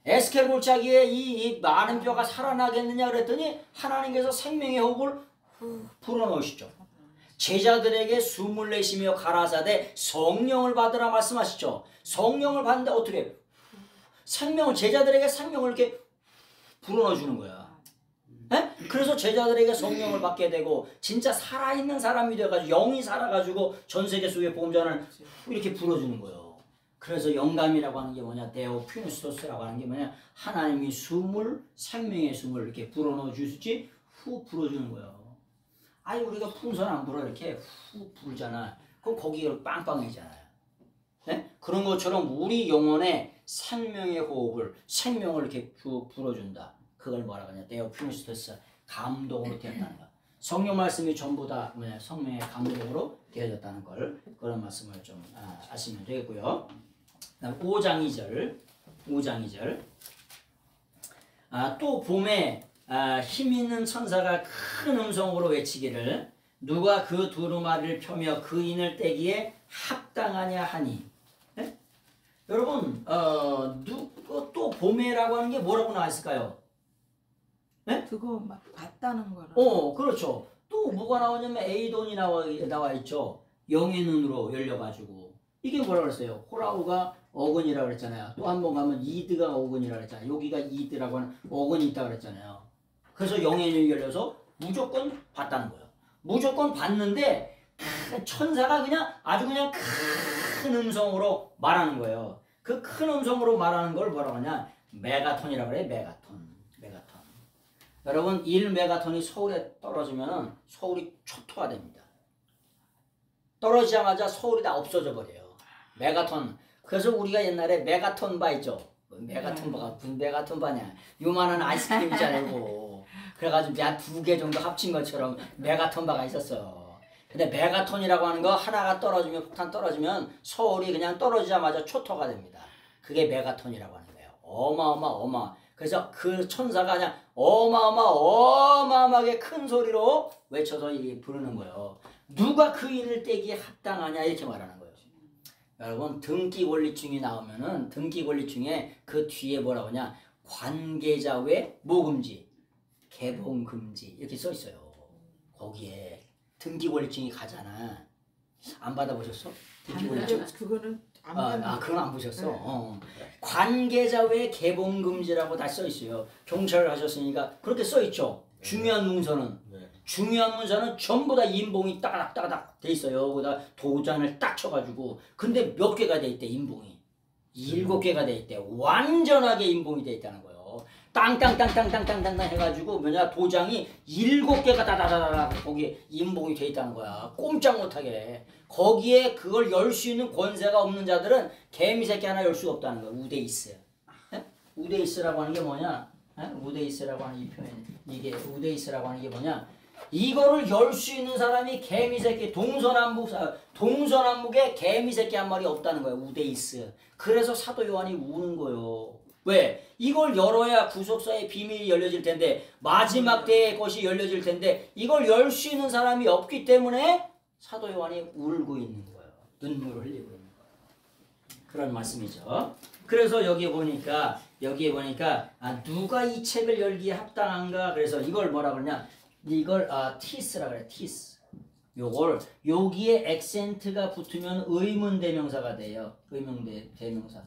에스겔 골짜기에 이 많은 뼈가 살아나겠느냐 그랬더니 하나님께서 생명의 호흡을 불어넣으시죠. 제자들에게 숨을 내쉬며 가라사대 성령을 받으라 말씀하시죠. 성령을 받는데 어떻게 생명을 제자들에게 생명을 이렇게 불어넣어 주는 거야. 그래서 제자들에게 성령을 받게 되고 진짜 살아있는 사람이 돼가지고 영이 살아가지고 전 세계 속에 복음전을 이렇게 불어주는 거예요. 그래서 영감이라고 하는 게 뭐냐? 데오 퓨누스토스라고 하는 게 뭐냐? 하나님이 숨을 생명의 숨을 이렇게 불어넣어 주시지 후 불어주는 거예요. 아니 우리가 풍선 안 불어 이렇게 후 불잖아. 그럼 거기가 빵빵해지잖아요. 네? 그런 것처럼 우리 영혼에 생명의 호흡을 생명을 이렇게 불어준다. 그걸 뭐라고 하냐? 데오 퓨누스토스 감동으로 되었다는 거. 성령 말씀이 전부 다 뭐냐? 성령의 감동으로 되어졌다는 걸 그런 말씀을 좀 아시면 되겠고요. 5장 2절 또 봄에 힘 있는 천사가 큰 음성으로 외치기를 누가 그 두루마리를 펴며 그 인을 떼기에 합당하냐 하니. 네? 여러분 또 봄에라고 하는 게 뭐라고 나와 있을까요? 네? 그거 막 봤다는 거라. 그렇죠. 또 뭐가 나오냐면 에이돈이 나와 있죠. 영의 눈으로 열려가지고 이게 뭐라 그랬어요? 호라우가 어근이라고 그랬잖아요. 또 한 번 가면 이드가 어근이라고 그랬잖아요. 여기가 이드라고 하는 어근이 있다고 그랬잖아요. 그래서 영의 눈이 열려서 무조건 봤다는 거예요. 무조건 봤는데 천사가 그냥 아주 그냥 큰 음성으로 말하는 거예요. 그 큰 음성으로 말하는 걸 뭐라고 하냐? 메가톤이라고 그래요. 메가톤. 여러분 1메가톤이 서울에 떨어지면 서울이 초토화 됩니다. 떨어지자마자 서울이 다 없어져 버려요. 메가톤. 그래서 우리가 옛날에 메가톤 바 있죠. 메가톤 바가 무슨 메가톤 바냐? 요만한 아이스크림이잖아요. 그래가지고 한 2개 정도 합친 것처럼 메가톤 바가 있었어요. 근데 메가톤이라고 하는 거 하나가 떨어지면 폭탄 떨어지면 서울이 그냥 떨어지자마자 초토가 됩니다. 그게 메가톤이라고 하는 거예요. 어마어마. 그래서 그 천사가 그냥 어마어마하게 큰 소리로 외쳐서 부르는 거예요. 누가 그 인을 떼기에 합당하냐 이렇게 말하는 거예요. 여러분 등기 권리증이 나오면은 등기 권리증에 그 뒤에 뭐라고 하냐? 관계자 외 모금지, 개봉 금지 이렇게 써 있어요. 거기에 등기 권리증이 가잖아. 안 받아보셨어? 등기 권리증? 그거는 그건 안 보셨어. 관계자 외 개봉 금지라고 다 써 있어요. 경찰을 하셨으니까 그렇게 써 있죠. 중요한 문서는 중요한 문서는 전부 다 인봉이 따닥따닥 돼 있어요. 거기다 도장을 딱 쳐가지고 근데 몇 개가 돼 있대 인봉이 7개가 돼 있대. 완전하게 인봉이 돼 있다는 거예요. 땅땅땅땅땅땅땅 해가지고 뭐냐 도장이 7개가 다다다다 거기에 인봉이 돼 있다는 거야. 꼼짝 못하게. 거기에 그걸 열 수 있는 권세가 없는 자들은 개미새끼 하나 열 수가 없다는 거야. 우데이스. 우데이스라고 하는 게 뭐냐? 우데이스라고 하는 이 표현, 이게 우데이스라고 하는 게 뭐냐? 이거를 열 수 있는 사람이 개미새끼 동서남북에 개미새끼 한 마리 없다는 거예요. 우데이스. 그래서 사도 요한이 우는 거예요. 왜? 이걸 열어야 구속사의 비밀이 열려질 텐데 마지막 때의 것이 열려질 텐데 이걸 열 수 있는 사람이 없기 때문에 사도 요한이 울고 있는 거예요. 눈물을 흘리고 있는 거예요. 그런 말씀이죠. 그래서 여기에 보니까 누가 이 책을 열기에 합당한가? 그래서 이걸 뭐라 그러냐? 이걸 티스라 그래. 티스. 요걸 여기에 액센트가 붙으면 의문 대명사가 돼요. 의문 대명사.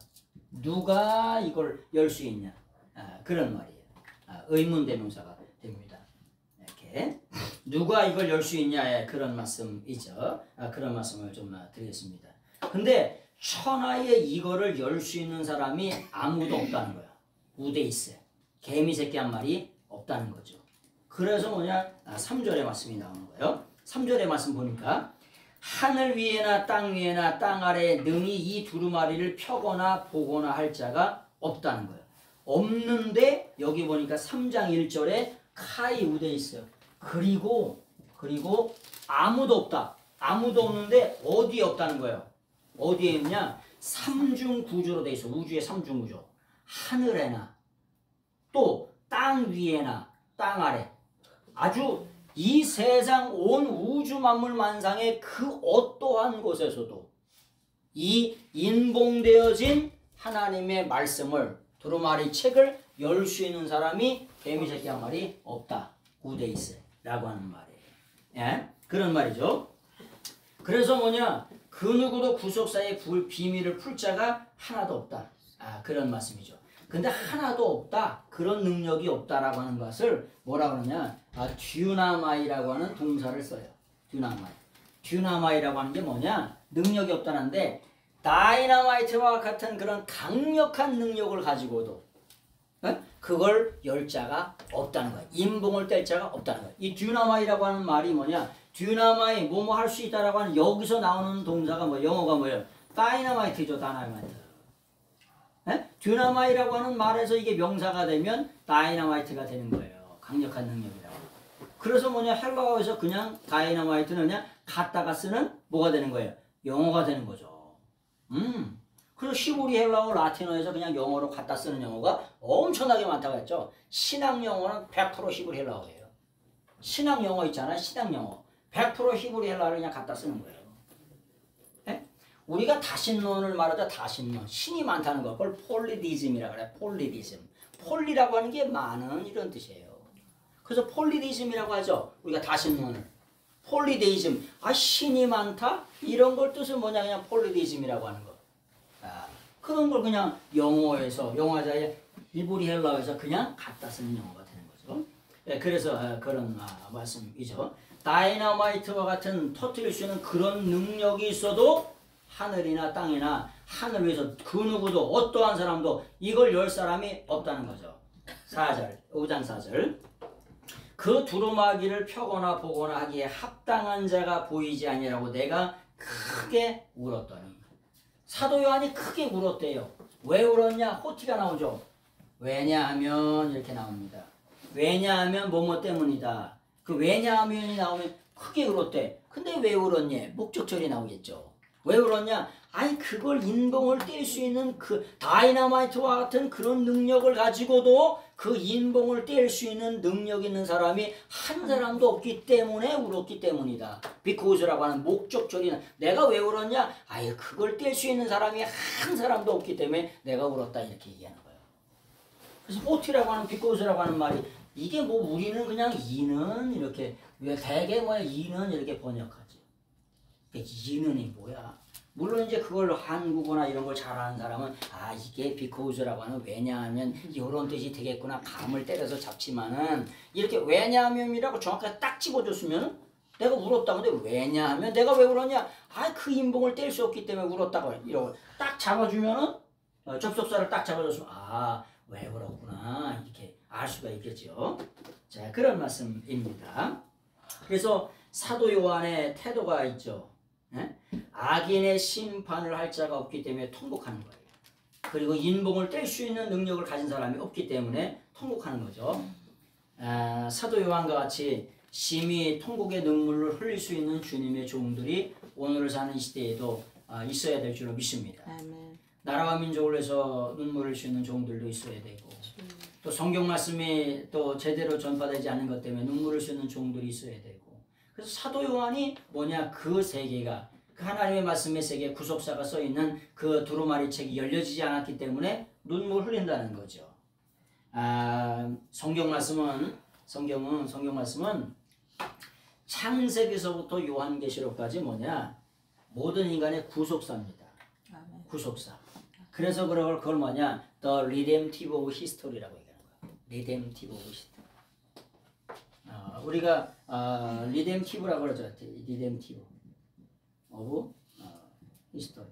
누가 이걸 열 수 있냐? 그런 말이에요. 의문 대명사가 됩니다. 이렇게 누가 이걸 열 수 있냐의 그런 말씀이죠. 그런 말씀을 좀 드리겠습니다. 근데 천하에 이거를 열 수 있는 사람이 아무도 없다는 거야. 우대 있어요. 개미 새끼 한 마리 없다는 거죠. 그래서 뭐냐? 3절의 말씀이 나오는 거예요. 3절의 말씀 보니까 하늘 위에나 땅 위에나 땅 아래에 능히 이 두루마리를 펴거나 보거나 할 자가 없다는 거예요. 없는데 여기 보니까 3장 1절에 카이 우대 있어요. 그리고 아무도 없다. 아무도 없는데 어디에 없다는 거예요? 어디에 있냐? 삼중구조로 돼 있어. 우주의 삼중구조. 하늘에나 또 땅 위에나 땅 아래. 아주 이 세상 온 우주 만물 만상의 그 어떠한 곳에서도 이 인봉되어진 하나님의 말씀을 두루마리 책을 열 수 있는 사람이 개미 새끼 한 마리 없다. 우데이스 라고 하는 말이에요. 예? 그런 말이죠. 그래서 뭐냐? 그 누구도 구속사의 비밀을 풀 자가 하나도 없다. 그런 말씀이죠. 근데 하나도 없다. 그런 능력이 없다라고 하는 것을 뭐라 그러냐? 듀나마이라고 하는 동사를 써요. 듀나마이. 듀나마이라고 하는 게 뭐냐? 능력이 없다는데 다이너마이트와 같은 그런 강력한 능력을 가지고도 그걸 열 자가 없다는 거야. 인봉을 뗄 자가 없다는 거야. 이 듀나마이라고 하는 말이 뭐냐? 듀나마이 뭐뭐 할 수 있다라고 하는 여기서 나오는 동사가 뭐 영어가 뭐예요? 다이너마이트죠. 다이너마이트. 듀나마이라고 하는 말에서 이게 명사가 되면 다이너마이트가 되는 거예요. 강력한 능력이라고. 그래서 뭐냐? 헬라어에서 그냥 다이너마이트는 그냥 갖다가 쓰는 뭐가 되는 거예요? 영어가 되는 거죠. 그래서 히브리 헬라어 라틴어에서 그냥 영어로 갖다 쓰는 영어가 엄청나게 많다고 했죠. 신학 영어는 100% 히브리 헬라어예요. 신학 영어 있잖아요. 신학 영어. 100% 히브리 헬라어를 그냥 갖다 쓰는 거예요. 네? 우리가 다신론을 말하자 다신론. 신이 많다는 거. 그걸 폴리디즘이라고 그래요. 폴리디즘. 폴리라고 하는 게 많은 이런 뜻이에요. 그래서 폴리디즘이라고 하죠. 우리가 다신론을. 폴리데이즘. 신이 많다? 이런 걸 뜻은 뭐냐? 그냥 폴리데이즘이라고 하는 거. 그런 걸 그냥 영어에서, 영어자의 히브리 헬라어에서 그냥 갖다 쓰는 영어가 되는 거죠. 그래서 그런 말씀이죠. 다이너마이트와 같은 터뜨릴 수 있는 그런 능력이 있어도 하늘이나 땅이나 하늘 위에서 그 누구도 어떠한 사람도 이걸 열 사람이 없다는 거죠. 4절, 5장 4절. 그 두루마기를 펴거나 보거나 하기에 합당한 자가 보이지 아니라고 내가 크게 울었더니. 사도 요한이 크게 울었대요. 왜 울었냐? 호티가 나오죠. 왜냐하면 이렇게 나옵니다. 왜냐하면 뭐뭐 때문이다. 그 왜냐하면이 나오면 크게 울었대. 근데 왜 울었냐? 목적절이 나오겠죠. 왜 울었냐? 그걸 인봉을 뗄 수 있는 그 다이너마이트와 같은 그런 능력을 가지고도 그 인봉을 뗄 수 있는 능력 있는 사람이 한 사람도 없기 때문에 울었기 때문이다. because라고 하는 목적절이는 내가 왜 울었냐? 그걸 뗄 수 있는 사람이 한 사람도 없기 때문에 내가 울었다 이렇게 얘기하는 거예요. 그래서 호티라고 하는 because라고 하는 말이 이게 뭐 우리는 그냥 이는 이렇게 왜 대개 뭐 이는 이렇게 번역하지. 이는이 뭐야? 물론 이제 그걸 한국어나 이런 걸 잘하는 사람은 이게 because라고 하는 왜냐하면 이런 뜻이 되겠구나 감을 때려서 잡지만은 이렇게 왜냐하면이라고 정확하게 딱 집어줬으면 내가 울었다고. 근데 왜냐하면 내가 왜 울었냐? 그 인봉을 뗄 수 없기 때문에 울었다고 이러고 딱 잡아주면은 접속사를 딱 잡아줬으면 왜 울었구나 이렇게 알 수가 있겠죠. 자, 그런 말씀입니다. 그래서 사도 요한의 태도가 있죠. 악인의 심판을 할 자가 없기 때문에 통곡하는 거예요. 그리고 인봉을 뗄 수 있는 능력을 가진 사람이 없기 때문에 통곡하는 거죠. 사도 요한과 같이 심히 통곡의 눈물을 흘릴 수 있는 주님의 종들이 오늘을 사는 이 시대에도 있어야 될 줄로 믿습니다. 아멘. 나라와 민족을 위해서 눈물을 흘릴 수 있는 종들도 있어야 되고 또 성경 말씀이 또 제대로 전파되지 않은 것 때문에 눈물을 흘릴 수 있는 종들이 있어야 되고 그래서 사도 요한이 뭐냐? 그 세계가 그 하나님의 말씀의 세계 구속사가 써 있는 그 두루마리 책이 열려지지 않았기 때문에 눈물 흘린다는 거죠. 성경 말씀은 창세기서부터 요한계시록까지 뭐냐? 모든 인간의 구속사입니다. 아멘. 구속사. 그래서 그걸 뭐냐? The Redemptive of History라고 얘기하는 거예요. Redemptive of History. 우리가 Redemptive라고 그러죠. Redemptive of History.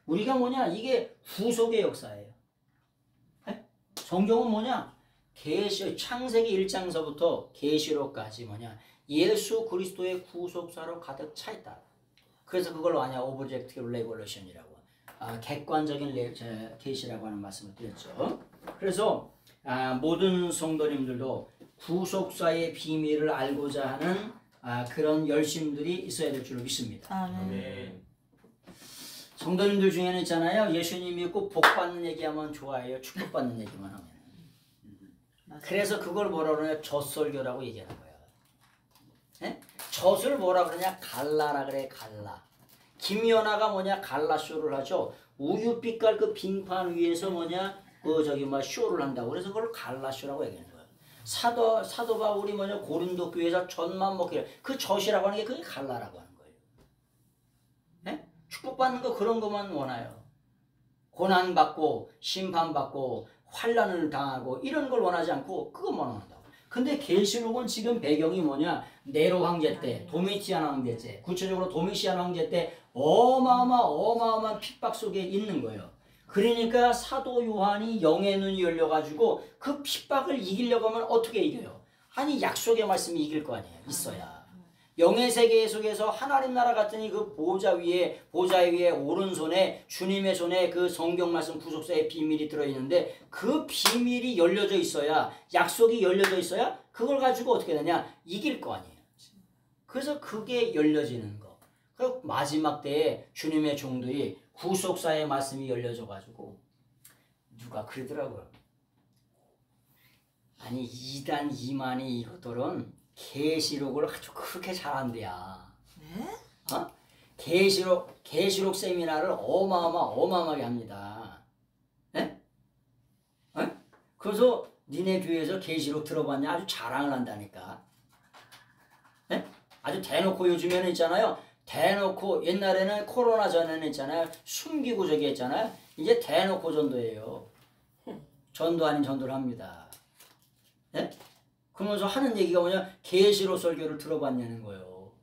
우리가 뭐냐? 이게 구속의 역사예요. 네? 성경은 뭐냐? 창세기 1장서부터 계시록까지 뭐냐? 예수 그리스도의 구속사로 가득 차 있다. 그래서 그걸 뭐냐? Objective Revelation이라고. 객관적인 계시라고 하는 말씀을 드렸죠. 그래서 모든 성도님들도 구속사의 비밀을 알고자 하는 그런 열심들이 있어야 될 줄로 믿습니다. 아멘. 성도님들 중에는 있잖아요. 예수님이 꼭 복받는 얘기하면 좋아해요. 축복받는 얘기만 하면. 그래서 그걸 뭐라 그러냐? 젖설교라고 얘기하는 거예요. 네? 젖을 뭐라 그러냐? 갈라라 그래. 갈라. 김연아가 뭐냐? 갈라쇼를 하죠. 우유빛깔 그 빙판 위에서 뭐냐? 쇼를 한다고. 그래서 그걸 갈라쇼라고 얘기하는 거예요. 사도 바울이 뭐냐? 고린도 교회에서 젖만 먹기를. 그 젖이라고 하는 게 그게 갈라라고 하는 거예요. 네? 축복받는 거 그런 것만 원해요. 고난받고 심판받고 환난을 당하고 이런 걸 원하지 않고 그것만 원한다고. 근데 계시록은 지금 배경이 뭐냐? 네로 황제 때, 도미티안 황제 때, 구체적으로 도미시안 황제 때 어마어마한 핍박 속에 있는 거예요. 그러니까 사도 요한이 영의 눈이 열려가지고 그 핍박을 이기려고 하면 어떻게 이겨요? 아니 약속의 말씀이 이길 거 아니에요. 있어야. 영의 세계 속에서 하나님 나라 같으니 그 보좌 위에 오른손에 주님의 손에 그 성경 말씀 구속사의 비밀이 들어있는데 그 비밀이 열려져 있어야 약속이 열려져 있어야 그걸 가지고 어떻게 되냐? 이길 거 아니에요. 그래서 그게 열려지는 거. 그 마지막 때에 주님의 종들이 구속사의 말씀이 열려져 가지고 누가 그러더라고요. 아니 이단 이만희 이것들은 계시록을 아주 그렇게 잘한대야. 네? 계시록 세미나를 어마어마하게 합니다. 네? 그래서 니네 교회에서 계시록 들어봤냐? 아주 자랑을 한다니까. 네? 아주 대놓고 요즘에는 있잖아요. 대놓고 옛날에는 코로나 전에는 있잖아요. 숨기고 저기 했잖아요. 이제 대놓고 전도해요. 전도 아닌 전도를 합니다. 네? 그러면서 하는 얘기가 뭐냐? 계시록 설교를 들어봤냐는 거예요.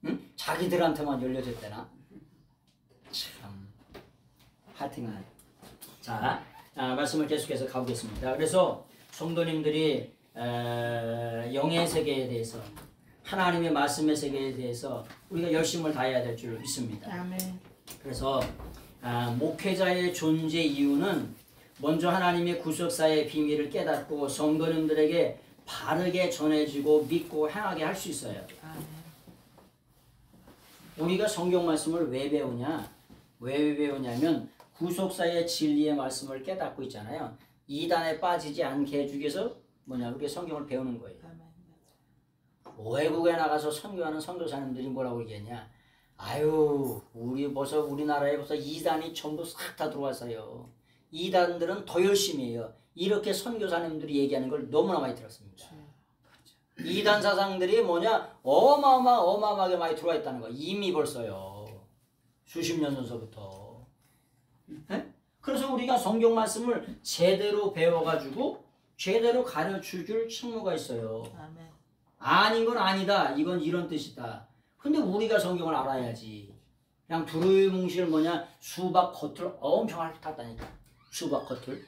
응? 자기들한테만 열려졌대나? 참. 하여튼 자, 말씀을 계속해서 가보겠습니다. 그래서 성도님들이 영의 세계에 대해서 하나님의 말씀의 세계에 대해서 우리가 열심을 다해야 될 줄 믿습니다. 아멘. 그래서 목회자의 존재 이유는 먼저 하나님의 구속사의 비밀을 깨닫고 성도님들에게 바르게 전해지고 믿고 행하게 할 수 있어요. 아멘. 우리가 성경 말씀을 왜 배우냐? 왜 배우냐면 구속사의 진리의 말씀을 깨닫고 있잖아요. 이단에 빠지지 않게 해주기 위해서 우리가 성경을 배우는 거예요. 아멘. 외국에 나가서 선교하는 선교사님들이 뭐라고 얘기했냐? 아유, 우리나라에 벌써 이단이 전부 싹 다 들어왔어요. 이단들은 더 열심히 해요. 이렇게 선교사님들이 얘기하는 걸 너무나 많이 들었습니다. 이단 사상들이 어마어마하게 많이 들어와 있다는 거. 이미 벌써요. 수십 년 전서부터. 네? 그래서 우리가 성경 말씀을 제대로 배워가지고 제대로 가르쳐줄 책무가 있어요. 아멘. 아닌 건 아니다. 이건 이런 뜻이다. 근데 우리가 성경을 알아야지. 그냥 두루뭉실 수박 겉을 엄청 핥았다니까. 수박 겉을.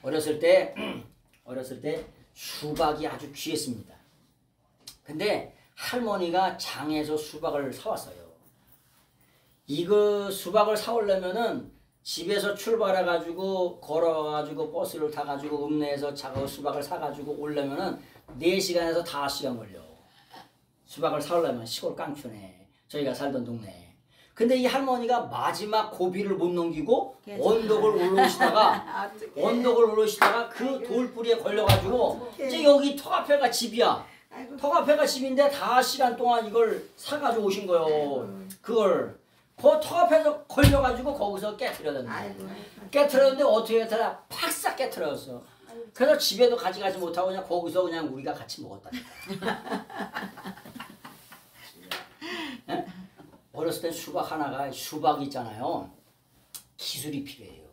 어렸을 때 수박이 아주 귀했습니다. 근데 할머니가 장에서 수박을 사왔어요. 이거 수박을 사오려면은 집에서 출발해가지고 걸어가지고 버스를 타가지고 읍내에서 수박을 사가지고 오려면은 4시간에서 5시간 걸려. 수박을 사오려면 시골 깡촌에 저희가 살던 동네에. 근데 이 할머니가 마지막 고비를 못 넘기고 언덕을 올라오시다가 그 돌뿌리에 걸려가지고 이제 여기 터 앞에가 집이야. 아이고. 턱앞에가 집인데 5시간 동안 이걸 사가지고 오신 거요. 그걸 그 턱앞에서 걸려가지고 거기서 깨트려졌네. 아이고. 깨트렸는데 어떻게 깨트려? 팍싹 깨트렸어. 그래서 집에도 가져가지 못하고 그냥 거기서 그냥 우리가 같이 먹었다니까. 예? 어렸을 때 수박 있잖아요. 기술이 필요해요.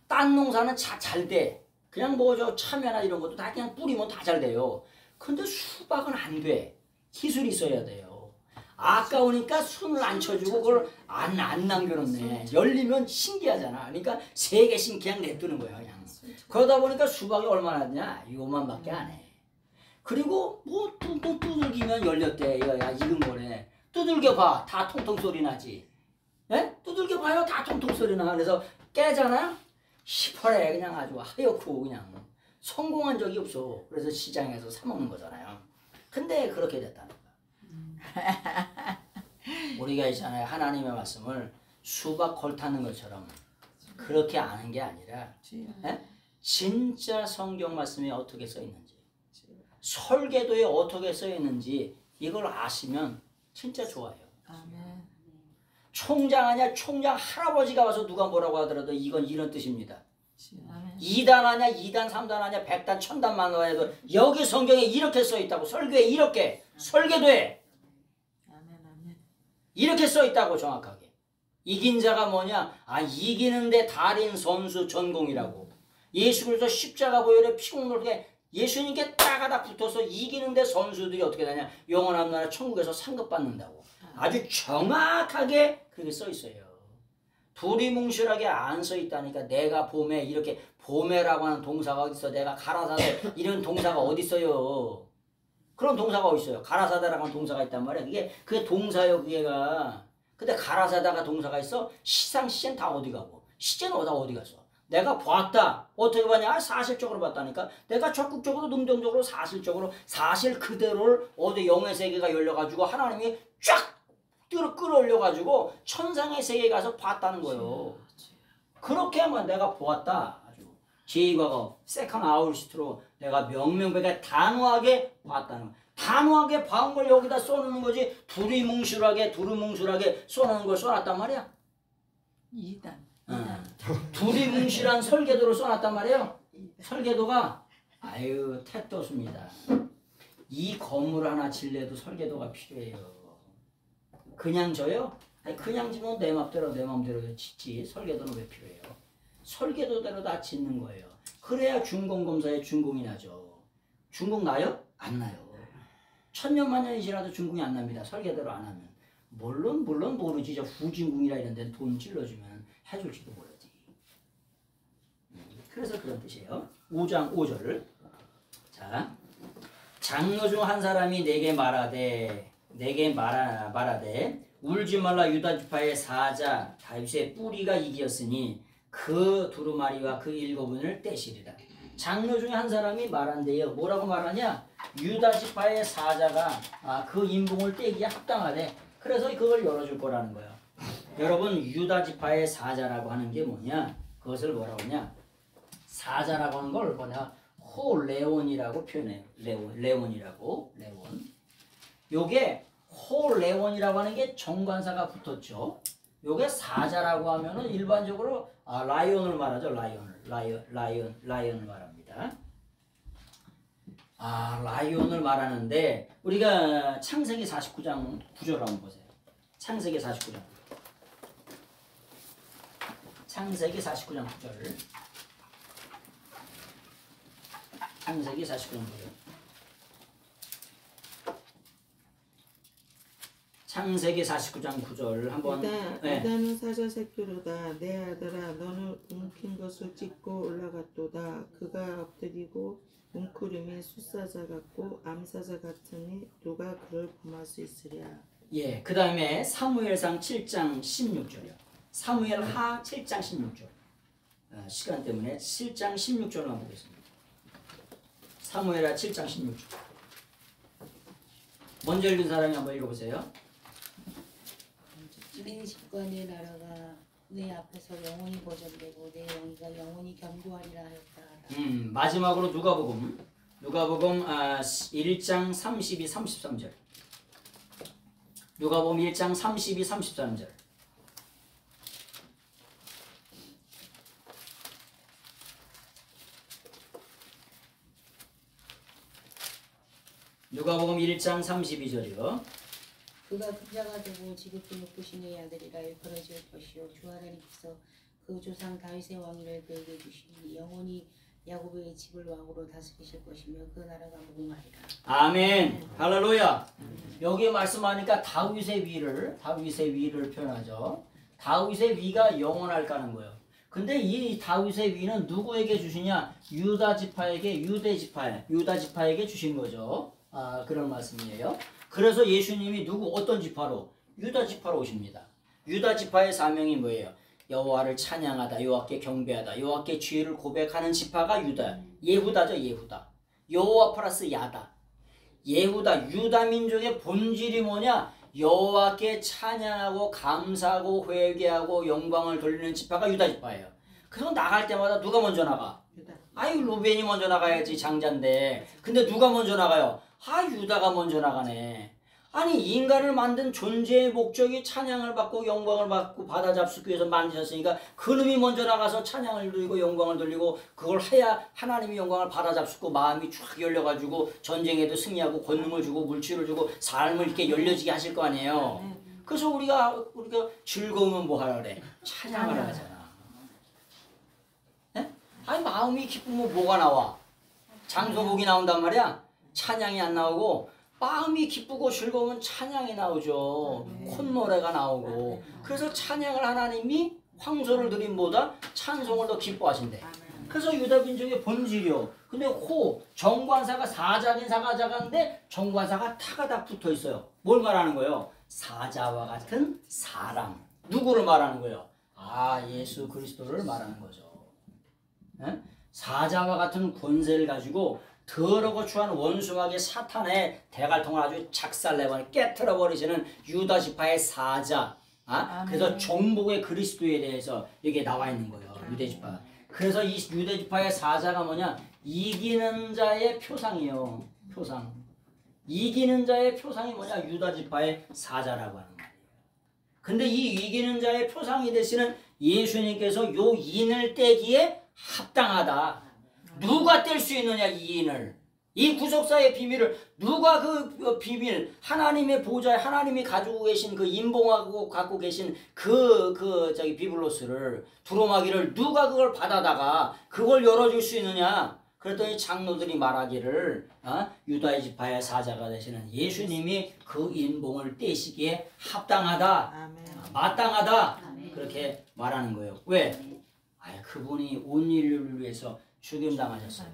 딴 농사는 잘 돼. 그냥 뭐 저 참외나 이런 것도 다 그냥 뿌리면 다 잘 돼요. 근데 수박은 안 돼. 기술이 있어야 돼요. 아까우니까 손을 안 쳐주고 그걸 안 남겨놓네. 열리면 신기하잖아. 그러니까 3개씩 그냥 냅두는 거야. 그냥. 그러다 보니까 수박이 얼마나 되냐? 요만밖에 안 해. 그리고 뭐 두들기면 열렸대. 야 익은 거네. 두들겨 봐. 다 통통 소리 나지. 예? 두들겨 봐요. 다 통통 소리 나. 그래서 깨잖아. 시퍼래. 그냥 아주 하얗고 그냥 성공한 적이 없어. 그래서 시장에서 사 먹는 거잖아요. 근데 그렇게 됐다는 거야. 우리가 있잖아요. 하나님의 말씀을 수박 걸타는 것처럼 그렇게 아는 게 아니라 예? 진짜 성경 말씀이 어떻게 써 있는지 설계도에 어떻게 써 있는지 이걸 아시면 진짜 좋아요. 아멘. 총장 아니야 총장 할아버지가 와서 누가 뭐라고 하더라도 이건 이런 뜻입니다. 아멘. 2단 아니야 2단 3단 아니야 100단 1000단만 와도 여기 성경에 이렇게 써 있다고 설교에 이렇게 설계도에 아멘. 아멘. 이렇게 써 있다고 정확하게. 이긴 자가 뭐냐? 이기는데 달인 선수 전공이라고. 예수 그리스도 십자가 보혈에 피공로게 예수님께 따가닥 붙어서 이기는데 선수들이 어떻게 되냐? 영원한 나라 천국에서 상급 받는다고. 아주 정확하게 그렇게 써 있어요. 두리뭉실하게 안 써 있다니까. 내가 봄에 이렇게 봄에라고 하는 동사가 어디 있어? 내가 가라사대 이런 동사가 어디 있어요? 그런 동사가 어디 있어요? 가라사다라고 하는 동사가 있단 말이야. 그게 동사요 그게가. 근데 가라사다가 동사가 있어? 시상 시제는 다 어디 가고? 시제는 다 어디 갔어? 내가 봤다. 어떻게 봤냐? 사실적으로 봤다니까. 내가 적극적으로 능동적으로 사실적으로 사실 그대로를 어디 영의 세계가 열려가지고 하나님이 쫙 끌어올려가지고 천상의 세계에 가서 봤다는 거예요. 그렇게 하면 내가 보았다. 아주 제2과거 세컨 아울시트로 내가 명명백에 단호하게 봤다는 거예요. 단호하게 봐온 걸 여기다 써놓는 거지. 두리뭉실하게 써놓는 걸 써놨단 말이야. 2단. 두리뭉실한 설계도를 써놨단 말이에요. 설계도가 아유 택도수입니다. 이 건물 하나 질래도 설계도가 필요해요. 그냥 져요? 아니 그냥 지면 내 맘대로 짓지. 설계도는 왜 필요해요? 설계도대로 다 짓는 거예요. 그래야 준공검사에 준공이 나죠. 준공 나요? 안 나요. 천년만년이 지나도 준공이 안 납니다. 설계대로 안 하면. 물론 모르지. 저 후진공이라 이런 데는 돈 찔러주면 해줄지도 모르지. 그래서 그런 뜻이에요. 5장 5절. 자, 장로 중 한 사람이 내게 말하되 울지 말라. 유다 지파의 사자 다윗의 뿌리가 이기었으니 그 두루마리와 그 7분을 떼시리라. 장로 중에 한 사람이 말한대요. 뭐라고 말하냐? 유다 지파의 사자가 그 인봉을 떼기에 합당하대. 그래서 그걸 열어줄 거라는 거예요. 여러분 유다 지파의 사자라고 하는 게 뭐냐? 그것을 뭐라고 하냐? 사자라고 하는 걸 뭐냐? 호레온이라고 표현해요. 레온이라고. 요게 호레온이라고 하는 게 정관사가 붙었죠. 요게 사자라고 하면은 일반적으로 라이온을 말하죠. 라이온을 말합니다. 라이온을 말하는데 우리가 창세기 49장 9절 한번 보세요. 창세기 49장 9절. 창세기 49장 9절. 창세기 49장 9절 한번. 아담은 사자 새끼로다. 내 아들아 너는 움킨 것을 찢고 올라갔도다. 그가 엎드리고 웅크림이 숫사자 같고 암사자 같으니 누가 그를 범할 수 있으랴. 예, 그 다음에 사무엘상 7장 16절이요. 사무엘하 7장 16절. 시간 때문에 7장 16절만 보겠습니다. 사무엘하 7장 16절. 먼저 읽은 사람이 한번 읽어보세요. 내 집관의 나라가 내 앞에서 영원히 보존되고 내 영이가 영원히 견고하리라 하였다. 마지막으로 누가복음 누가복음 1장 32, 33절. 누가복음 1장 32, 33절. 누가복음 1장 32절이요. 그가 군자가 되고 지극히 높으신 의 아들이라 일컬어질 것이요 주 하나님께서 그 조상 다윗의 왕위를 그에게 주시니 영원히 야곱의 집을 왕으로 다스리실 것이며 그 나라가 무궁하리라. 아멘. 할렐루야. 여기 말씀하니까 다윗의 위를 표현하죠. 다윗의 위가 영원할까는 거예요. 근데 이 다윗의 위는 누구에게 주시냐? 유다 지파에게 주신 거죠. 그런 말씀이에요. 그래서 예수님이 어떤 지파로? 유다 지파로 오십니다. 유다 지파의 사명이 뭐예요? 여호와를 찬양하다, 여호와께 경배하다, 여호와께 죄를 고백하는 지파가 예후다죠. 여호와 플러스 야다. 유다 민족의 본질이 뭐냐? 여호와께 찬양하고 감사하고 회개하고 영광을 돌리는 지파가 유다 지파예요. 그래서 나갈 때마다 누가 먼저 나가? 루벤이 먼저 나가야지, 장자인데. 근데 누가 먼저 나가요? 유다가 먼저 나가네. 아니, 인간을 만든 존재의 목적이 찬양을 받고 영광을 받고 바다 잡수기 위해서 만드셨으니까 그놈이 먼저 나가서 찬양을 돌리고 영광을 돌리고 그걸 해야 하나님이 영광을 바다 잡수고 마음이 쫙 열려가지고 전쟁에도 승리하고 권능을 주고 물질을 주고 삶을 이렇게 열려지게 하실 거 아니에요. 그래서 우리가 즐거우면 뭐 하라 그래? 찬양을 하잖아. 네? 마음이 기쁘면 뭐가 나와? 장소복이 나온단 말이야. 찬양이 안 나오고 마음이 기쁘고 즐거우면 찬양이 나오죠. 콧노래가 나오고. 그래서 찬양을 하나님이 황소를 드림보다 찬송을 더 기뻐하신대. 그래서 유다 민족의 본질이요. 근데 정관사가 사자긴 사자가인데 정관사가 타가 다 붙어 있어요. 뭘 말하는 거예요? 사자와 같은 사람. 누구를 말하는 거예요? 예수 그리스도를 말하는 거죠. 네? 사자와 같은 권세를 가지고 더러고 추한 원수마귀 사탄의 대갈통을 아주 작살내버리고 깨트려버리시는 유다 지파의 사자. 그래서 정복의 그리스도에 대해서 여기에 나와 있는 거예요. 유다 지파. 그래서 이 유다 지파의 사자가 뭐냐? 이기는 자의 표상이에요. 표상. 이기는 자의 표상이 뭐냐? 유다 지파의 사자라고 하는 말이에요. 근데 이 이기는 자의 표상이 되시는 예수님께서 요 인을 떼기에 합당하다. 누가 뗄 수 있느냐, 이 인을. 이 구속사의 비밀을 누가 그 비밀, 하나님의 보좌에 하나님이 가지고 계신 그 인봉하고 갖고 계신 비블로스를, 두루마기를 누가 그걸 받아다가 그걸 열어줄 수 있느냐. 그랬더니 장로들이 말하기를 유다의 지파의 사자가 되시는 예수님이 그 인봉을 떼시기에 합당하다. 마땅하다. 그렇게 말하는 거예요. 왜? 그분이 온 인류를 위해서 죽임당하셨어요.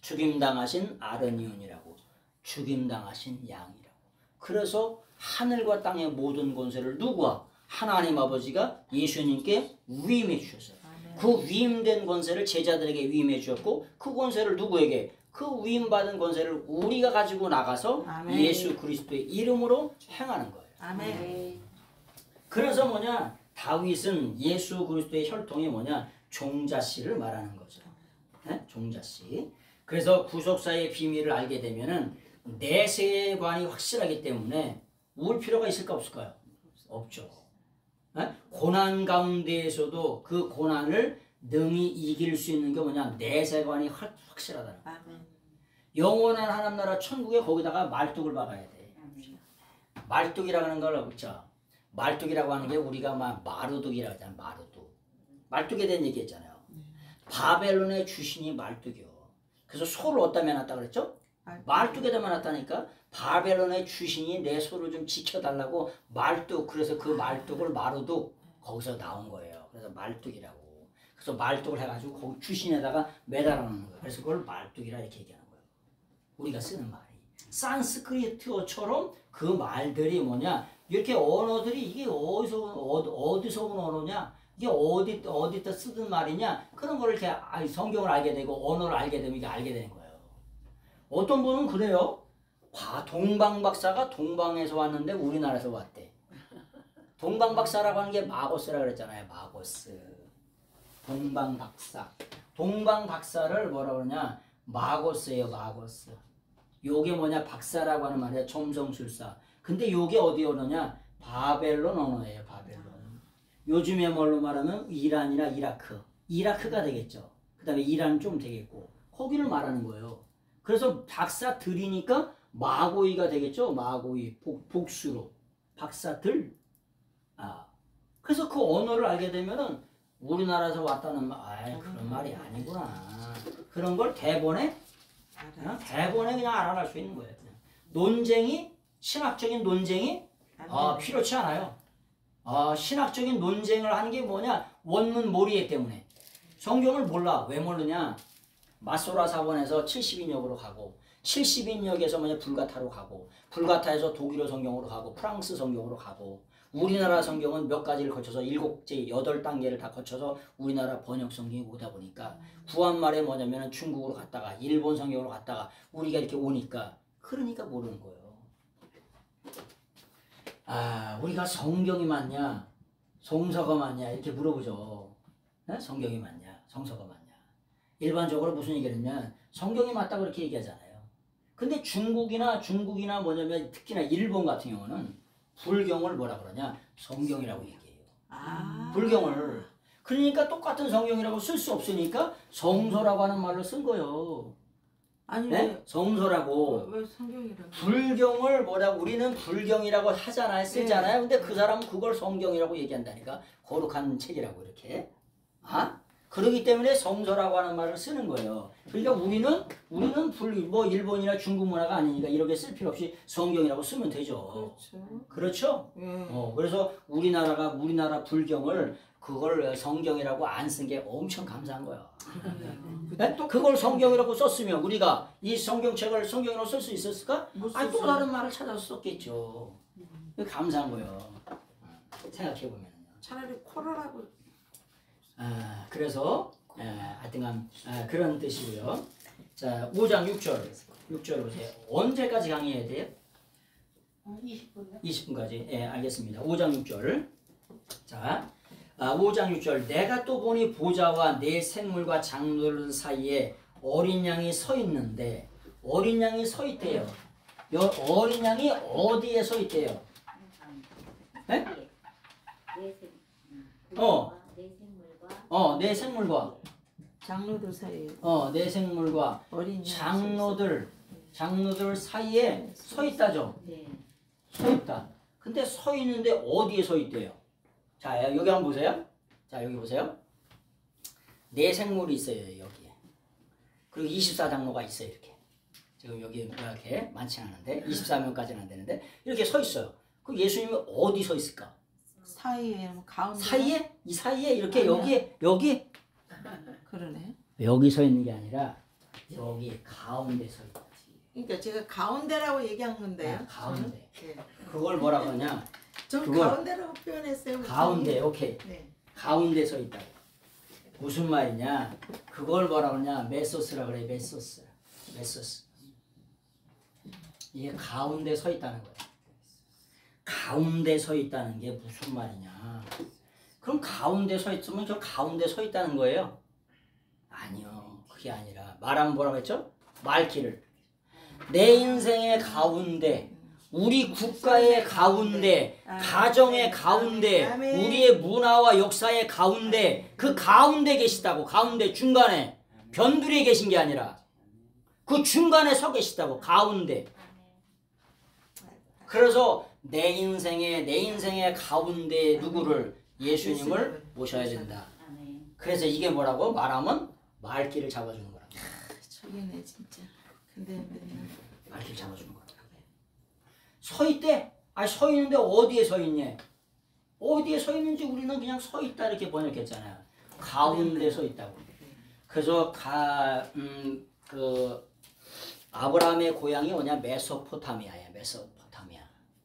죽임당하신 아르니온이라고, 죽임당하신 양이라고. 그래서 하늘과 땅의 모든 권세를 누구와? 하나님 아버지가 예수님께 위임해 주셨어요. 그 위임된 권세를 제자들에게 위임해 주셨고 그 권세를 누구에게? 그 위임받은 권세를 우리가 가지고 나가서 예수 그리스도의 이름으로 행하는 거예요. 그래서 뭐냐? 다윗은 예수 그리스도의 혈통이 뭐냐? 종자씨를 말하는 거죠. 네? 종자씨. 그래서 구속사의 비밀을 알게 되면은 내세관이 확실하기 때문에 울 필요가 있을까 없을까요? 없죠. 네? 고난 가운데에서도 그 고난을 능히 이길 수 있는 게 뭐냐? 내세관이 확실하다는 거예요. 영원한 하나님 나라 천국에 거기다가 말뚝을 박아야 돼. 말뚝이라고 하는 걸 그렇죠? 말뚝이라고 하는 게 우리가 막 마루둑이라고 하잖아요. 마루둑. 말뚝에 대한 얘기했잖아요. 바벨론의 주신이 말뚝이요. 그래서 소를 어디다 매놨다 그랬죠? 말뚝에다 매놨다니까. 바벨론의 주신이 내 소를 좀 지켜달라고 말뚝. 그래서 그 말뚝을 마루둑 거기서 나온 거예요. 그래서 말뚝이라고. 그래서 말뚝을 해가지고 거기 주신에다가 매달아 놓는 거예요. 그래서 그걸 말뚝이라 이렇게 얘기하는 거예요. 우리가 쓰는 말이. 산스크리트어처럼 그 말들이 뭐냐? 이렇게 언어들이 이게 어디서 온 언어냐? 이게 어디다 쓰던 말이냐? 그런 걸 이렇게 성경을 알게 되고 언어를 알게 되면 이게 알게 되는 거예요. 어떤 분은 그래요. 동방박사가 동방에서 왔는데 우리나라에서 왔대. 동방박사라고 하는 게 마고스라 그랬잖아요. 마고스. 동방박사. 동방박사를 뭐라 그러냐? 마고스예요. 마고스. 요게 뭐냐? 박사라고 하는 말이야. 점성술사. 근데 요게 어디에 오느냐? 바벨론 언어예요. 바벨론. 요즘에 뭘로 말하면 이란이나 이라크. 이라크가 되겠죠. 그 다음에 이란 좀 되겠고. 거기를 말하는 거예요. 그래서 박사들이니까 마고이가 되겠죠. 마고이. 복수로. 박사들. 그래서 그 언어를 알게 되면은 우리나라에서 왔다는 말, 그런 말이 아니구나. 그런 걸 대본에 그냥 알아낼 수 있는 거예요. 그냥. 논쟁이, 신학적인 논쟁이 필요치 않아요. 신학적인 논쟁을 하는 게 뭐냐? 원문 모리에 때문에. 성경을 몰라. 왜 모르냐? 마소라 사원에서 70인역으로 가고 70인역에서 뭐냐? 불가타로 가고 불가타에서 독일어 성경으로 가고 프랑스 성경으로 가고 우리나라 성경은 몇 가지를 거쳐서 7제 8단계를 다 거쳐서 우리나라 번역 성경이 오다 보니까 구한말에 뭐냐면 중국으로 갔다가 일본 성경으로 갔다가 우리가 이렇게 오니까 그러니까 모르는 거예요. 우리가 성경이 맞냐 성서가 맞냐 이렇게 물어보죠. 네? 성경이 맞냐 성서가 맞냐. 일반적으로 무슨 얘기를 했냐면 성경이 맞다고 그렇게 얘기하잖아요. 근데 중국이나 뭐냐면 특히나 일본 같은 경우는 불경을 뭐라 그러냐? 성경이라고 얘기해요. 불경을. 그러니까 똑같은 성경이라고 쓸 수 없으니까 성서라고 하는 말로 쓴 거예요. 아니 네? 성서라고. 왜 성경이라고? 불경을 우리는 불경이라고 하잖아요. 쓰잖아요. 근데 그 사람은 그걸 성경이라고 얘기한다니까. 거룩한 책이라고 이렇게. 그렇기 때문에 성서라고 하는 말을 쓰는 거예요. 그러니까 우리는 일본이나 중국 문화가 아니니까 이렇게 쓸 필요 없이 성경이라고 쓰면 되죠. 그렇죠? 그래서 우리나라 불경을 그걸 성경이라고 안 쓴 게 엄청 감사한 거야. 네? 그걸 성경이라고 썼으면 우리가 이 성경책을 성경이라고 쓸 수 있었을까? 또 다른 말을 찾아서 썼겠죠. 감사한 거예요. 생각해보면. 차라리 코로라고. 그래서 하여튼간 그런 뜻이고요. 자, 5장 6절 보세요. 언제까지 강의해야 돼요? 20분요? 20분까지. 알겠습니다. 5장 6절. 자, 5장 6절. 내가 또 보니 보좌와 내 생물과 장로들 사이에 어린 양이 서 있는데 어린 양이 서 있대요. 어린 양이 어디에 서 있대요? 네? 내 생물과 장로들 사이에 내 생물과 어린 장로들 사이에 서 있다죠. 네. 서 있다. 근데 서 있는데 어디에 서 있대요? 자, 여기 한번 보세요. 자, 여기 보세요. 네 생물이 있어요, 여기에. 그리고 24장로가 있어요, 이렇게. 지금 여기 이렇게 많지 않은데 24명까지는 안 되는데 이렇게 서 있어요. 그 예수님이 어디 서 있을까? 사이에 가운데 사이에? 이 사이에 이렇게 여기 그러네. 여기 서 있는 게 아니라 여기 가운데 서 있다. 그러니까 제가 가운데라고 얘기한 건데요. 가운데. 네. 그걸 뭐라 그러냐? 전 그걸 가운데라고 표현했어요. 가운데. 오케이. 네. 가운데 서 있다. 무슨 말이냐? 그걸 뭐라 그러냐? 메소스라 그래. 메소스. 이게 가운데 서 있다는 거예요. 가운데 서 있다는 게 무슨 말이냐? 그럼 가운데 서 있으면 저 가운데 서 있다는 거예요? 아니요. 그게 아니라 말하면 뭐라고 했죠? 말귀를. 내 인생의 가운데, 우리 국가의 가운데, 가정의 가운데, 우리의 문화와 역사의 가운데, 그 가운데 계시다고. 가운데 중간에 변두리에 계신 게 아니라 그 중간에 서 계시다고. 가운데. 그래서 내 인생의 가운데 누구를? 예수님을 모셔야 된다. 그래서 이게 뭐라고? 말하면 말귀를 잡아주는 거라고. 저기네 진짜. 근데 말귀를 잡아주는 거라고. 서 있대. 서 있는데 어디에 서 있냐? 어디에 서 있는지 우리는 그냥 서 있다 이렇게 번역했잖아요. 가운데 서 있다고. 그래서 아브라함의 고향이 뭐냐? 메소포타미아야. 메소포타미아.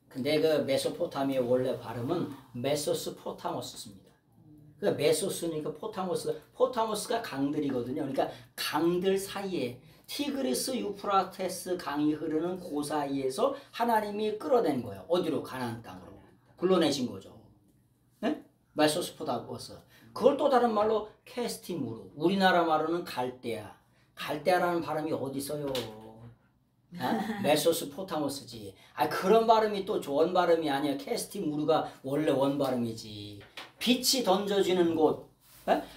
근데 그 메소포타미아 원래 발음은 메소스포타머스입니다. 그러니까 메소스니까 포타머스가 강들이거든요. 그러니까 강들 사이에 티그리스 유프라테스 강이 흐르는 그 사이에서 하나님이 끌어낸 거예요. 어디로? 가나안 땅으로 불러내신 거죠. 네? 메소스포타머스. 그걸 또 다른 말로 캐스티무르. 우리나라 말로는 갈대아. 갈대아라는 발음이 어디 있어요? 메소스포타모스지. 그런 발음이 또 원 발음이 아니야. 캐스티무르가 원래 원 발음이지. 빛이 던져지는 곳.